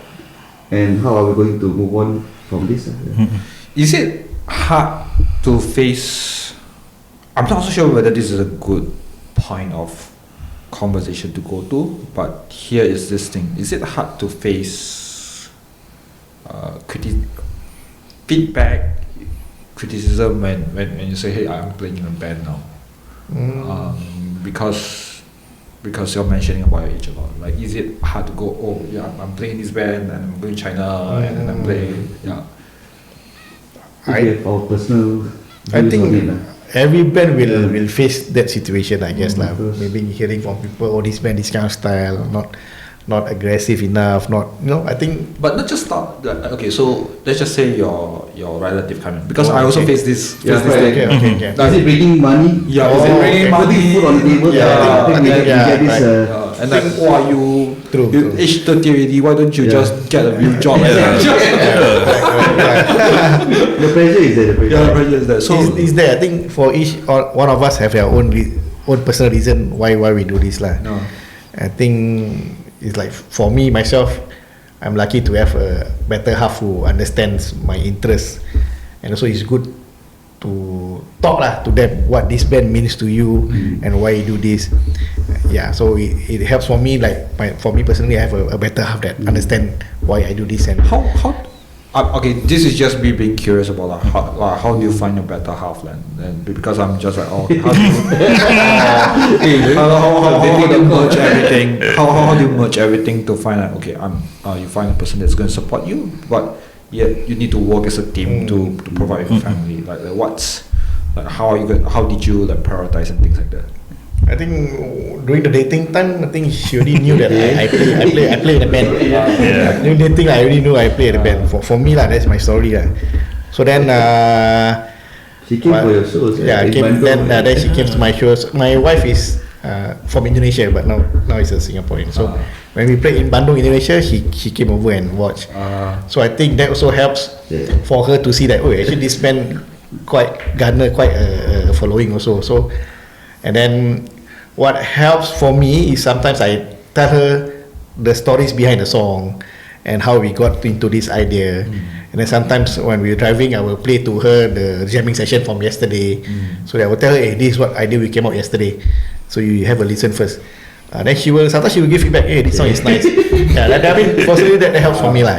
S3: and how are we going to move on from this.
S1: Is it hard to face? I'm not so sure whether this is a good point of conversation to go to, but here is this thing. Is it hard to face feedback, criticism when you say, hey, I'm playing in a band now? Because you're mentioning about your age a lot. Like, is it hard to go, oh yeah, I'm playing this band and I'm going to China and I'm playing,
S3: We have our personal
S2: I
S3: views
S2: think
S3: on it,
S2: every band will face that situation, I guess lah. Maybe hearing from people, oh, this band, this kind of style, not aggressive enough, I think.
S1: But not just start. Okay, so let's just say your relative coming, because I also face this.
S2: Okay.
S3: Is it bringing money?
S1: Yeah,
S3: is it bringing putting food on the table? I think we get this.
S1: And like, you
S2: True.
S1: age 30 already, why don't you just get a real job?
S3: The pressure is there.
S1: The pressure is there. So
S2: is there? I think for each one of us have their own personal reason why we do this lah.
S1: No.
S2: I think it's like for me myself, I'm lucky to have a better half who understands my interests, and also it's good to talk to them what this band means to you and why you do this. So it helps for me, for me personally, I have a better half that understand why I do this. And
S1: how okay, this is just me being curious about how do you find your better half then? And because I'm just like, how do you how do you merge everything? How do you merge everything to find out, okay, you find a person that's going to support you, but yet you need to work as a team to provide your family. How did you prioritize and things like that?
S2: I think during the dating time, I think she already knew that I play in a band. During dating, I already knew I play in a band. For me that's my story So then
S3: she came for your shows.
S2: Then she came to my shows. My wife is from Indonesia, but now is a Singaporean. So when we played in Bandung, Indonesia, she came over and watched. So I think that also helps for her to see that, oh, actually this band garner quite a following also. So, and then what helps for me is sometimes I tell her the stories behind the song and how we got into this idea. And then sometimes when we're driving, I will play to her the jamming session from yesterday. So I will tell her, hey, this is what idea we came out yesterday. So you have a listen first. Then sometimes she will give feedback, hey, this song is nice. Personally that helps for me lah.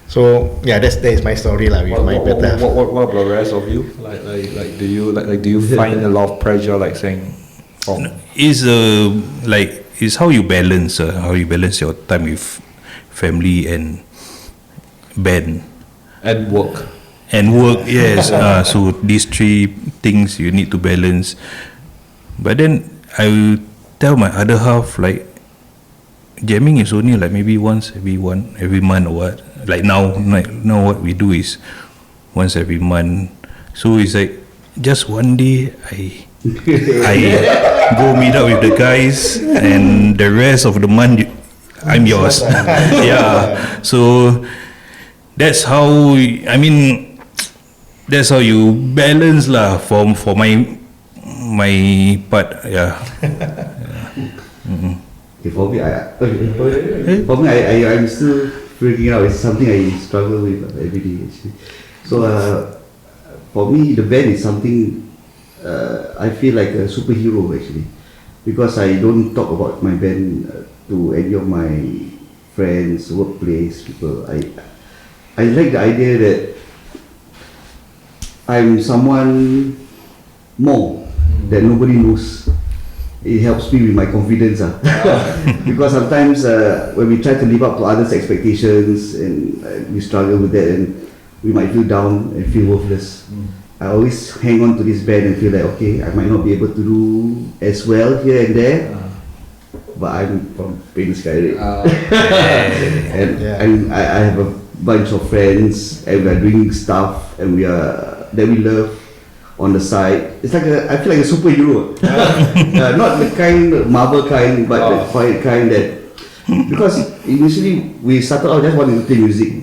S2: So that is my story lah with my better half.
S1: What about the rest of you? Do you find a lot of pressure saying?
S5: Is how you balance your time with family and band
S1: and work.
S5: Yes. So these three things you need to balance. But then I will tell my other half jamming is only maybe once every month or what. Now what we do is once every month. So it's just one day I go meet up with the guys, and the rest of the month I'm yours. So that's how that's how you balance lah for my part.
S3: For me, I'm still figuring out. It's something I struggle with every day actually. So for me, the band is something I feel like a superhero actually, because I don't talk about my band to any of my friends, workplace people. I like the idea that I'm someone more that nobody knows. It helps me with my confidence, because sometimes when we try to live up to others' expectations and we struggle with that, and we might feel down and feel worthless. I always hang on to this band and feel like, okay, I might not be able to do as well here and there, but I'm from Pain Sky. And I have a bunch of friends, and we are doing stuff and that we love on the side. It's like I feel like a superhero. Not the kind Marvel kind, but the quiet kind that, because initially we started out just wanting to play music,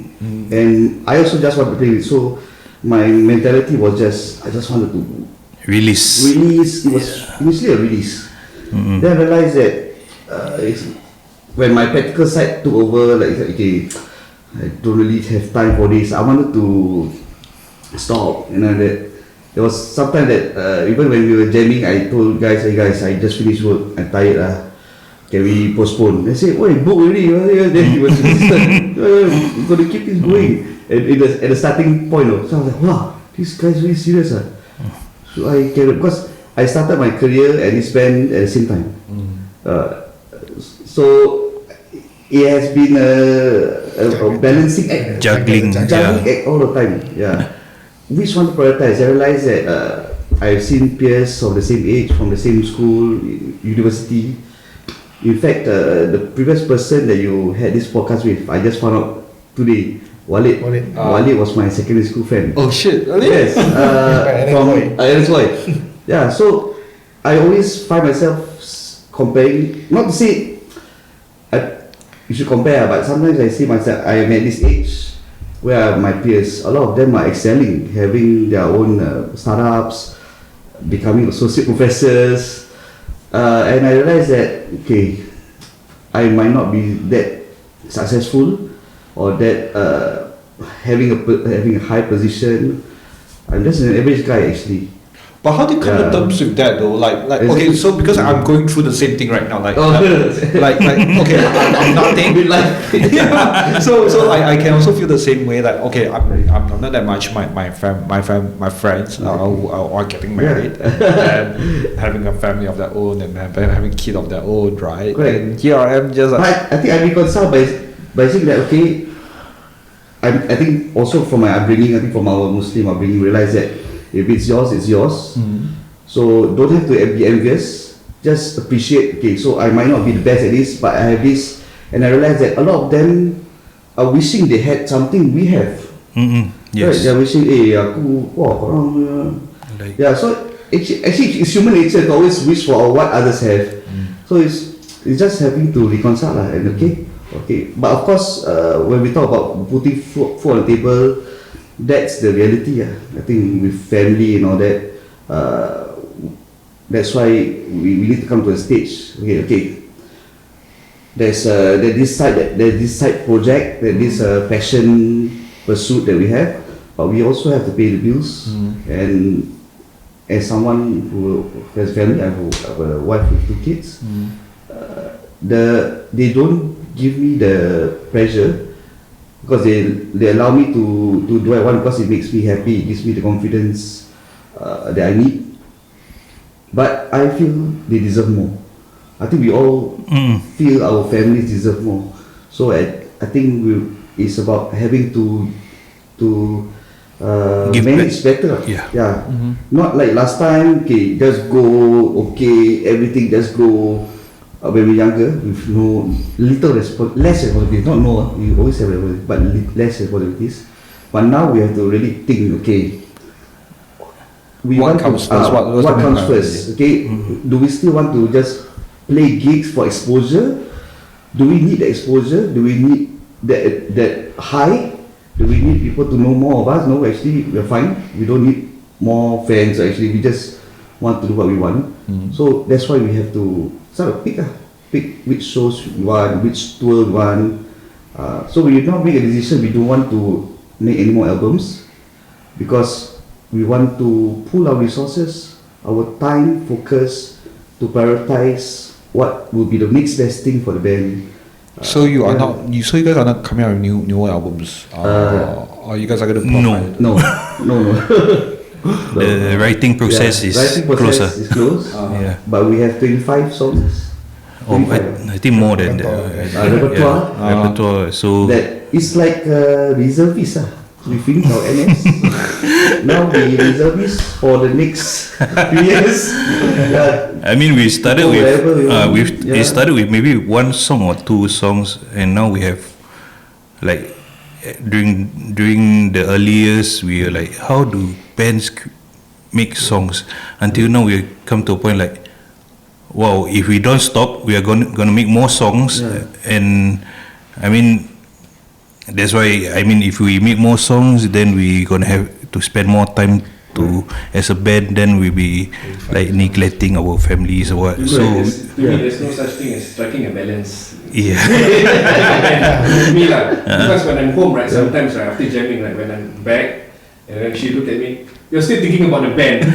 S3: and I also just wanted to play music. So my mentality was I just wanted to
S5: Release.
S3: It was initially a release. Then I realized that when my practical side took over, like okay, I don't really have time for this. I wanted to stop, that there was sometimes that even when we were jamming, I told guys, hey guys, I just finished work, I'm tired, can we postpone? They said, oh, book already. Then he was insistent, we're going to keep this going. And at the starting point, so I was like, wow, this guy's really serious. So I carried, because I started my career at this band at the same time. So it has been a balancing act.
S5: Juggling
S3: act all the time. Yeah. Which one to prioritize? I realized that I've seen peers of the same age, from the same school, university. In fact, the previous person that you had this podcast with, I just found out today, Walid. Walid was my secondary school friend.
S1: Oh shit, really?
S3: Yes. From Ernest Boy. Yeah, so I always find myself comparing, not to say you should compare, but sometimes I see myself, I am at this age where my peers, a lot of them are excelling, having their own startups, becoming associate professors, and I realize that, okay, I might not be that successful or that having a high position. I'm just an average guy actually.
S1: But how do you come to terms with that though? Like okay, so because I'm going through the same thing right now, like okay, I'm nothing. Yeah. So I can also feel the same way. Like okay, I'm not that much. My friends are getting married and having a family of their own and having kids of their own, right? And here I am just.
S3: I think I reconcile by saying that okay. I think also from my upbringing, I think from our Muslim upbringing, realize that if it's yours, it's yours. So don't have to be envious. Just appreciate. Okay, so I might not be the best at this, but I have this, and I realize that a lot of them are wishing they had something we have.
S5: Yes.
S3: Right? They're wishing, aku, korang. Yeah. So actually, it's human nature to always wish for what others have. So it's just having to reconcile and okay. But of course, when we talk about putting food on the table, that's the reality. I think with family and all that, that's why we need to come to a stage. Okay. There's this side project, there's this passion pursuit that we have, but we also have to pay the bills. And as someone who has family, I have a wife with 2 kids. They don't give me the pressure, because they allow me to do what I want, because it makes me happy, it gives me the confidence that I need. But I feel they deserve more. I think we all feel our families deserve more. So I think it's about having to manage better. Yeah. Not like last time, okay, just go, okay, everything just go. When we were younger, with less responsibilities, not no, we always have responsibilities, but less responsibilities. But now we have to really think, okay,
S1: what comes first?
S3: Okay, do we still want to just play gigs for exposure? Do we need the exposure? Do we need that high? Do we need people to know more of us? No, actually, we're fine. We don't need more fans. Actually, we just want to do what we want. So that's why we have to sort of pick which shows we want, which tour we want. So we did not make a decision. We don't want to make any more albums, because we want to pool our resources, our time, focus, to prioritize what will be the next best thing for the band,
S1: So you are not. So you guys are not coming out with new albums, or you guys are going to
S3: No.
S5: The writing process is
S3: writing
S5: closer.
S3: process is close.
S5: Yeah.
S3: But we have 25 songs.
S5: I think more than that.
S3: Repertoire.
S5: Repertoire. So
S3: That is like reservist. We finish our NS. Now we reservist for the next few years.
S5: I mean, we started
S3: Go wherever we want.
S5: we started with maybe one song or two songs, and now we have like during the early years, we were like, how do bands make songs? Until now, we come to a point like, wow, if we don't stop, we are gonna make more songs, and I mean. That's why if we make more songs, then we gonna have to spend more time to as a band. Then we be like neglecting our families or what. So
S4: to me, there's no such thing as striking a balance.
S5: Yeah.
S4: Me lah. Because when I'm home, right, sometimes right, after jamming, like when I'm back, and then she look at me, you're still thinking about the band.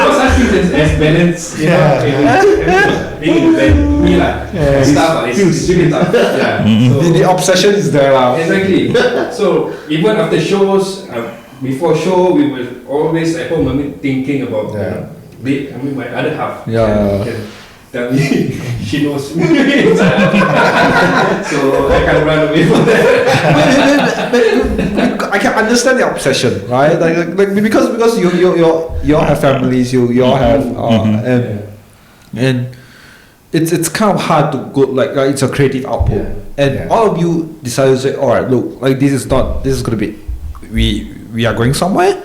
S4: No such thing as balance, you know, being in the band. Me lah. It's tough, it's really tough. Yeah. So,
S1: the obsession is there lah.
S4: exactly. So even after shows, before show, we were always at home thinking about my other half.
S1: Yeah.
S4: Can tell me she knows me. So I can't run away from that.
S1: I can understand the obsession, right? Like because you all have families, you all have and it's kind of hard to go like it's a creative output, and all of you decided to say, all right, look, like this is gonna be we are going somewhere,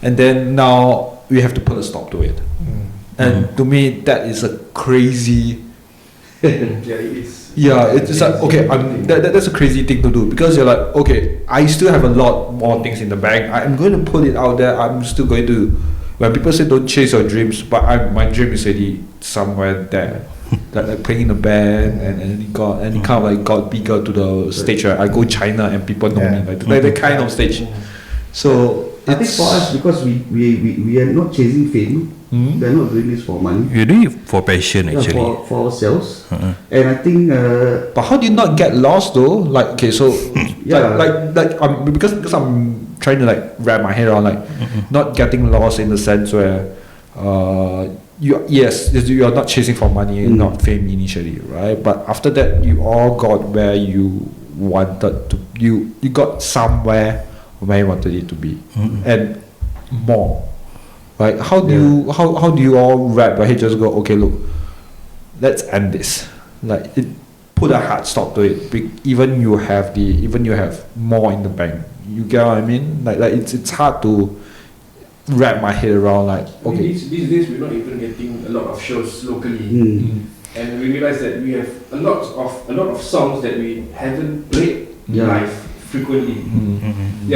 S1: and then now we have to put a stop to it. And to me, that is a crazy. It's like okay, that's a crazy thing to do, because you're like, okay, I still have a lot more things in the bank. I'm going to put it out there. I'm still going to. When people say don't chase your dreams, but my dream is already somewhere there. like playing in a band, and it kind of like got bigger to the stage where I go China and people know me, like the kind of stage. So
S3: I think for us, because we are not chasing fame. We are not doing this for money.
S5: We're doing it for passion, actually.
S3: For ourselves. And I think.
S1: But how do you not get lost though? Like okay, so because I'm trying to like wrap my head around like not getting lost in the sense where you're not chasing for money, not fame initially, right? But after that, you all got where you wanted to. You got somewhere where you wanted it to be, and more. Like how do you all wrap your head? Just go, okay, look, let's end this. Like put a hard stop to it. Even you have more in the bank. You get what I mean? Like it's hard to wrap my head around. Like okay,
S4: these days we're not even getting a lot of shows locally, and we realize that we have a lot of songs that we haven't played live frequently.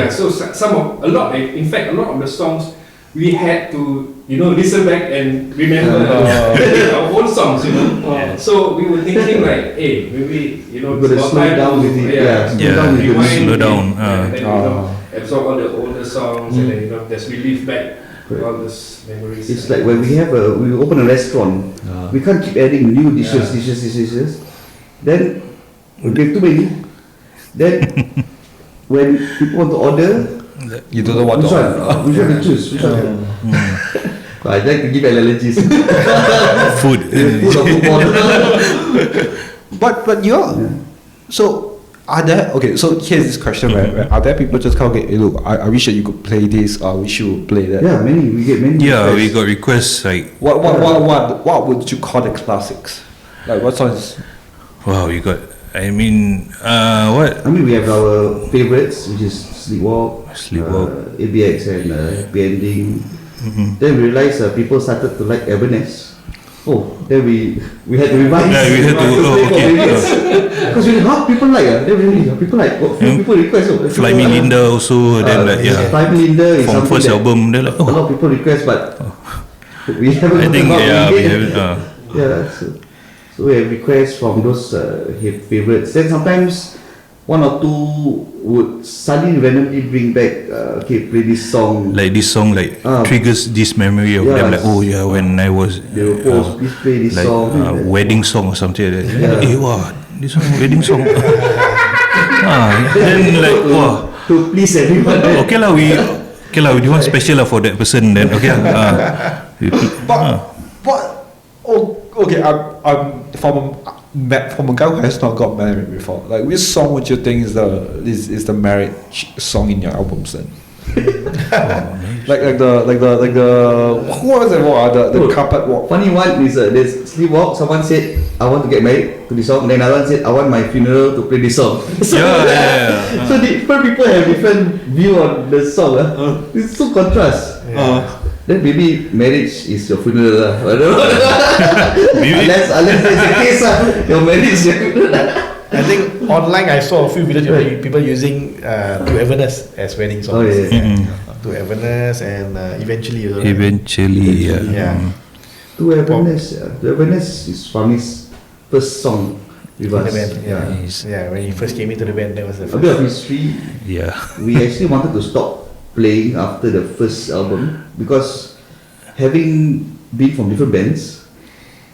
S4: So a lot of the songs we had to listen back and remember our old songs, So we were thinking like, hey, maybe it's
S3: slow down with it.
S5: Slow down.
S4: And then absorb all the older songs, and then just relive back all those memories.
S3: It's like when we open a restaurant, we can't keep adding new dishes. Then we get too many. Then when people want to order,
S1: you don't know what
S3: which one to choose. Which one? I like to give allergies.
S5: Food.
S1: But so are there so here's this question where are there people just come, okay, hey, look, I wish that you could play this, or wish you would play that?
S3: We get many requests.
S5: We got requests like
S1: what would you call the classics? Like what songs?
S5: Wow, you got what?
S3: We have our favorites, which is Sleepwalk, ABX, and Happy Ending. Then we realized people started to like Evanescence. Then we had to revise.
S5: We had to.
S3: Because people like people like people request.
S5: Fly Me Linda also. Then
S3: Fly Me Linda is
S5: from first album. They're like,
S3: a lot of people request, but we haven't.
S5: I think we haven't.
S3: So we have requests from those favorites. Then sometimes one or two would suddenly randomly bring back, play this song.
S5: Like this song triggers this memory of them, like, oh yeah, when I was
S3: they will post, please play this
S5: like
S3: song.
S5: wedding song or something like that. Wow, this one wedding song. Then like wow,
S3: to please everyone.
S5: okay lah, we want special lah for that person then. Okay
S1: okay, I'm from a guy who has not got married before. Like, which song would you think is the marriage song in your albums then? like the what was it? The carpet walk.
S3: Funny one is there's sleepwalk. Someone said I want to get married to this song. Then another one said I want my funeral to play this song. So, so different people have different view on the song. It's so contrast. Then maybe marriage is your funeral lah. I don't know. unless there's a case your marriage is your funeral.
S2: I think online I saw a few videos of people using To Everness as wedding songs. To Everness and eventually.
S3: To Everness is Fahmi's first song with us.
S2: When he first came into the band, that was the first.
S3: A bit of history. We actually wanted to stop playing after the first album because having been from different bands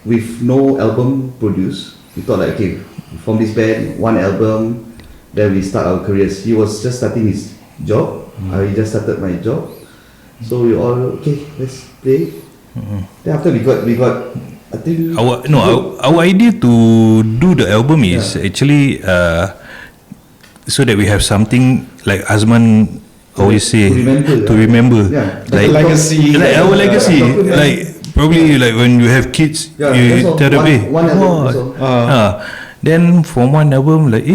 S3: with no album produced, we thought like, okay, from this band, one album, then we start our careers. He was just starting his job, I just started my job, so we all, okay, let's play. Then after we got I think
S5: our idea to do the album is actually so that we have something like Azman always say to remember.
S1: Like legacy,
S5: like our legacy, like probably like when you have kids, you tell them, then from one album, like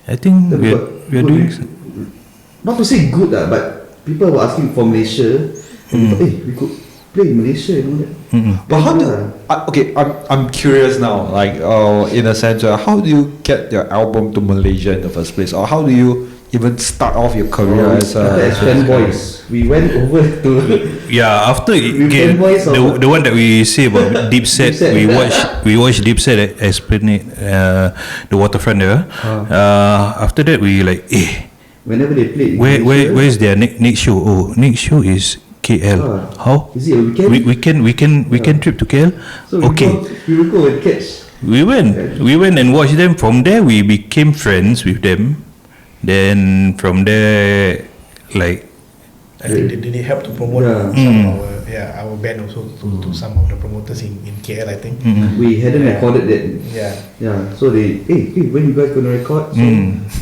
S5: I think we are doing
S3: not to say good but people were asking for Malaysia, and we could play in Malaysia, you know that.
S1: But how do I'm curious now, like in a sense, how do you get your album to Malaysia in the first place, or how do you even start off your career as
S3: fanboys? We went over to
S5: after the one that we say about Deep Set, we watched Deep Set Esplanade, the waterfront there. After that we like
S3: whenever they play,
S5: where's their next show? Oh, next show is KL. How?
S3: Is it a weekend?
S5: We can trip to KL.
S3: So we will go and catch.
S5: We went and watched them. From there we became friends with them. Then from there, like
S2: I think they help to promote some of our band also to some of the promoters in KL, I think.
S3: We hadn't recorded that. So they when you guys gonna record? So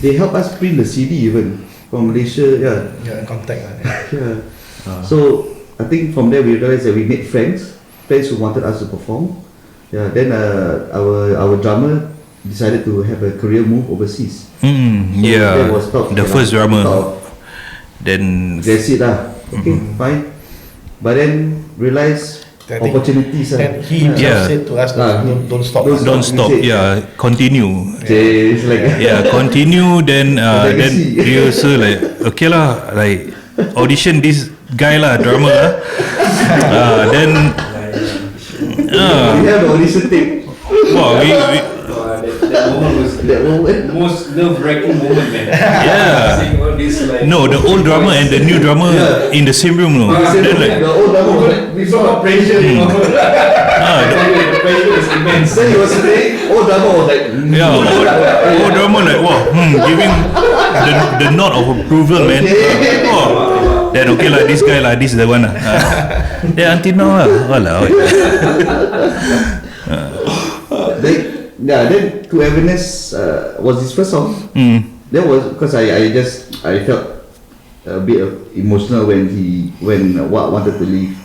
S3: they help us print the CD even from Malaysia.
S2: Contact.
S3: So I think from there we realized that we made friends who wanted us to perform. Then our drummer decided to have a career move overseas.
S5: That was the first drummer. Then
S3: that's it lah. Okay, fine. But then realize opportunities.
S2: And he himself said to us, don't stop.
S5: Don't stop. Continue.
S3: It's like
S5: continue. Then he also like okay lah, like audition this guy lah, drummer. Then
S3: we have the audition tape.
S5: Wow,
S4: that moment was most nerve-wracking moment, man.
S5: Yeah. No, the old drummer and the new drummer in the same room. No.
S3: Then like the old drummer was like, we saw pressure. The pressure is immense. Then he was saying, old drummer was like,
S5: old drummer like, wow, giving the nod of approval, man. Wow. Then okay lah, this guy lah, this is the one lah. Until now lah.
S3: Then To Everness was his first song. That was because I felt a bit emotional when Wat wanted to leave.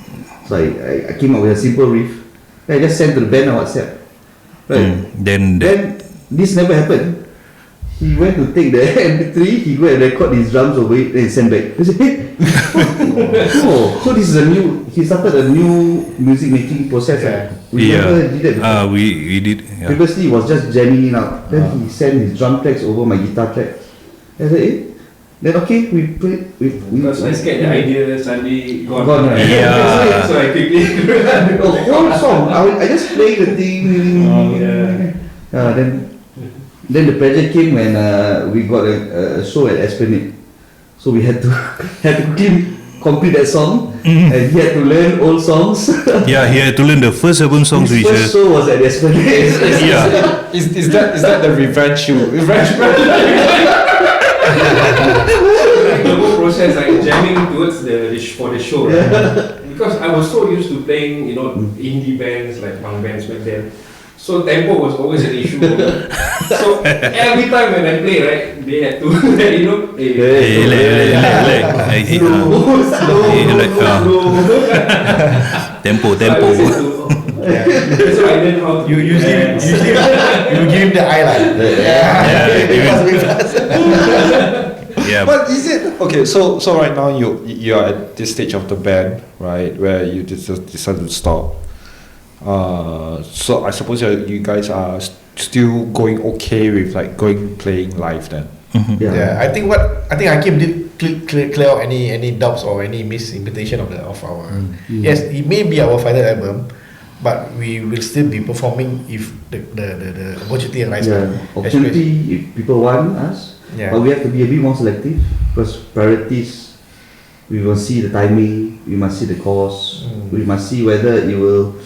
S3: So I came up with a simple riff. I just sent to the band on WhatsApp. Right.
S5: Then
S3: this never happened. He went to take the MP3, he go and record his drums over it, then he sent back. He said, hey, so this is he started a new music making process. We never did that before.
S5: We did.
S3: Previously, it was just jamming it out. Then he sent his drum tracks over my guitar tracks. I said, then okay, we played.
S4: Because I scared the idea suddenly gone. So I quickly
S3: the whole song. I just played the thing. Then Then the pressure came when we got a show at Esplanade. So we had to quickly complete that song, and he had to learn old songs.
S5: Yeah, he had to learn the first album songs.
S3: His
S5: Which
S3: first show was at Esplanade.
S5: yeah,
S1: Is that the revenge show? Revenge.
S4: Like the whole process, like jamming towards for the show, right? Because I was so used to playing, indie bands like punk bands back then. So tempo was always an issue. So every time when I play, right, they had to,
S5: tempo.
S4: So I learned how to
S2: You usually you give him the eye like.
S5: Yeah.
S1: But is it okay? So right now you are at this stage of the band, right, where you decided to stop. So I suppose you guys are still going okay with like playing live then.
S2: Yeah, I think Hakim did clear out any doubts or any misinterpretation of our. Yes, it may be our final album, but we will still be performing if the opportunity arises.
S3: Opportunity if people want us, but we have to be a bit more selective because priorities. We will see the timing. We must see the cost. We must see whether it will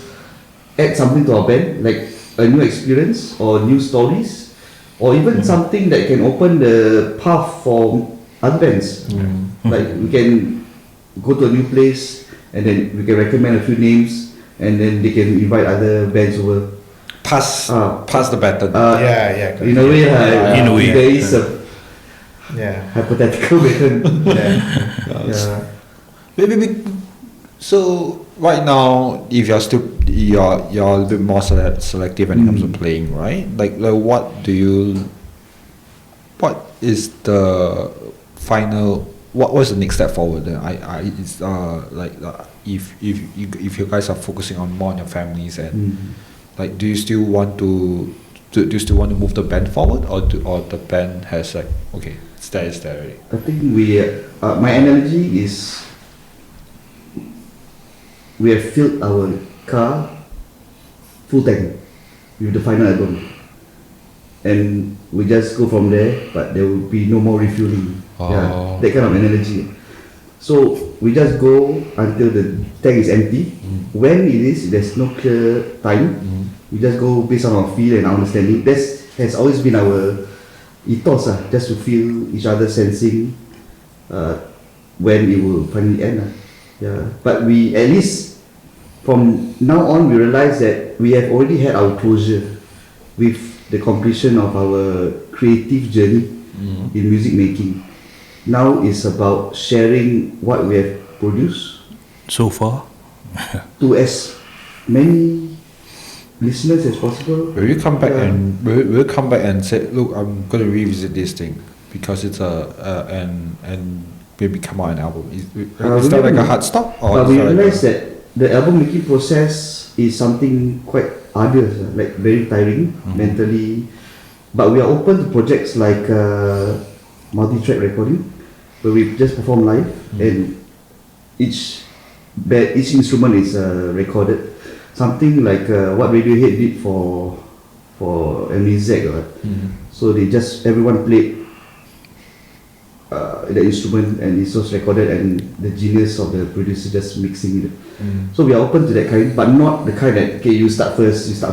S3: add something to our band, like a new experience or new stories, or even something that can open the path for other bands. Like we can go to a new place and then we can recommend a few names and then they can invite other bands over.
S1: Pass the baton.
S3: In a way, there is a hypothetical baton.
S1: Maybe so. Right now, if you're still you're a bit more selective when it comes to playing, right? Like what is the final? What was the next step forward? Then if you guys are focusing on more on your families and like, do you still want to move the band forward, or the band has like okay, it's there already?
S3: I think my analogy is. We have filled our car full tank with the final album, and we just go from there. But there will be no more refueling. That kind of analogy. So we just go until the tank is empty. When there's no clear time. We just go based on our feel and our understanding. That has always been our ethos, just to feel each other sensing when it will finally end. But we at least from now on we realize that we have already had our closure with the completion of our creative journey in music making. Now it's about sharing what we have produced
S5: so far
S3: to as many listeners as possible.
S1: Will you come back and will you come back and say, look, I'm going to revisit this thing because it's and maybe come out an album? Is that like a hard stop? Or
S3: but we realize that the album making process is something quite arduous, like very tiring mentally. But we are open to projects like multi-track recording, where we just perform live and each instrument is recorded. Something like what Radiohead did for Amnesiac, so everyone played the instrument and it's just recorded and the genius of the producer just mixing it. So we are open to that kind, but not the kind that you start first,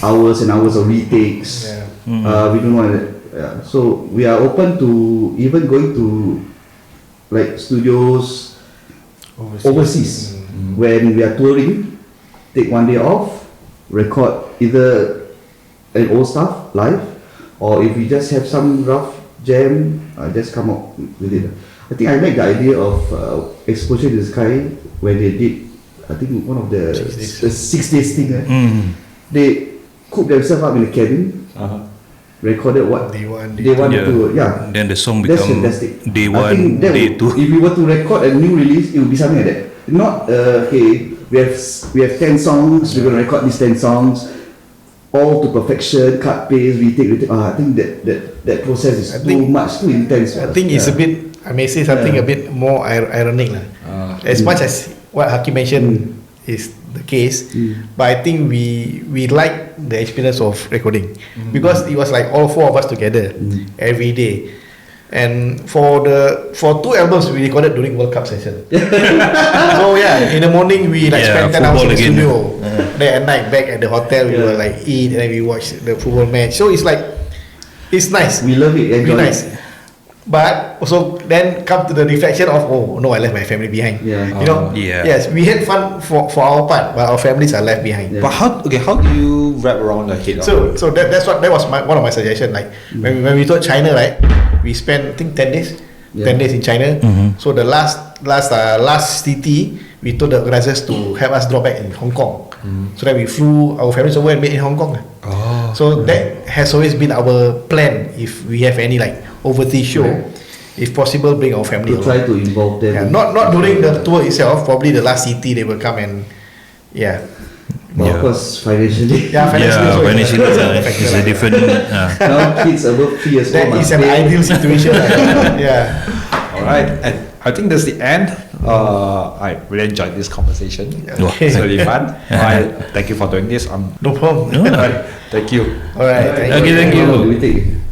S3: hours and hours of retakes. We don't want that. So we are open to even going to like studios overseas when we are touring. Take one day off, record either an old stuff live, or if we just have some rough jam, just come up with it. I think I like the idea of Exposure to the Sky where they did, I think one of the 6 days thing. They cooked themselves up in a cabin, recorded what they want to.
S5: Then the song
S3: that's
S5: become
S3: fantastic.
S5: day
S3: I think
S5: one, day two.
S3: If we were to record a new release, it would be something like that. Not we have 10 songs. We're gonna record these 10 songs, all to perfection, cut, paste, retake. I think that process is too intense.
S2: I think it's a bit. I may say something a bit more ironic, as much as what Hakim mentioned is the case, but I think we like the experience of recording because it was like all four of us together every day. And for 2 albums we recorded during World Cup session. So yeah, in the morning we like spend 10 hours in the studio. Then at night back at the hotel we will like eat and then we watch the football match. So it's like it's nice.
S3: We love it.
S2: Really nice. But also then come to the reflection of I left my family behind.
S3: Yeah.
S2: You know. Yes, we had fun for our part, but our families are left behind.
S1: But how do you wrap around the head?
S2: So that was one of my suggestions. Like when we told China, right? We spent I think 10 days. 10 days in China. So the last city we told the organizers to help us drop back in Hong Kong. So that we flew our families over and made in Hong Kong. So that has always been our plan. If we have any like overseas show, if possible, bring our family.
S3: To try to involve them.
S2: Yeah, not during the tour itself. Probably the last city they will come and
S3: But of course, financially.
S5: Financially it's a different.
S3: Now kids above 3 years old.
S2: That is an ideal situation. Yeah.
S1: All right, and I think that's the end. I really enjoyed this conversation.
S2: Okay.
S1: It's really fun. Thank you for doing this.
S2: No problem.
S1: Thank you.
S2: All right.
S5: Okay, thank you.
S3: We take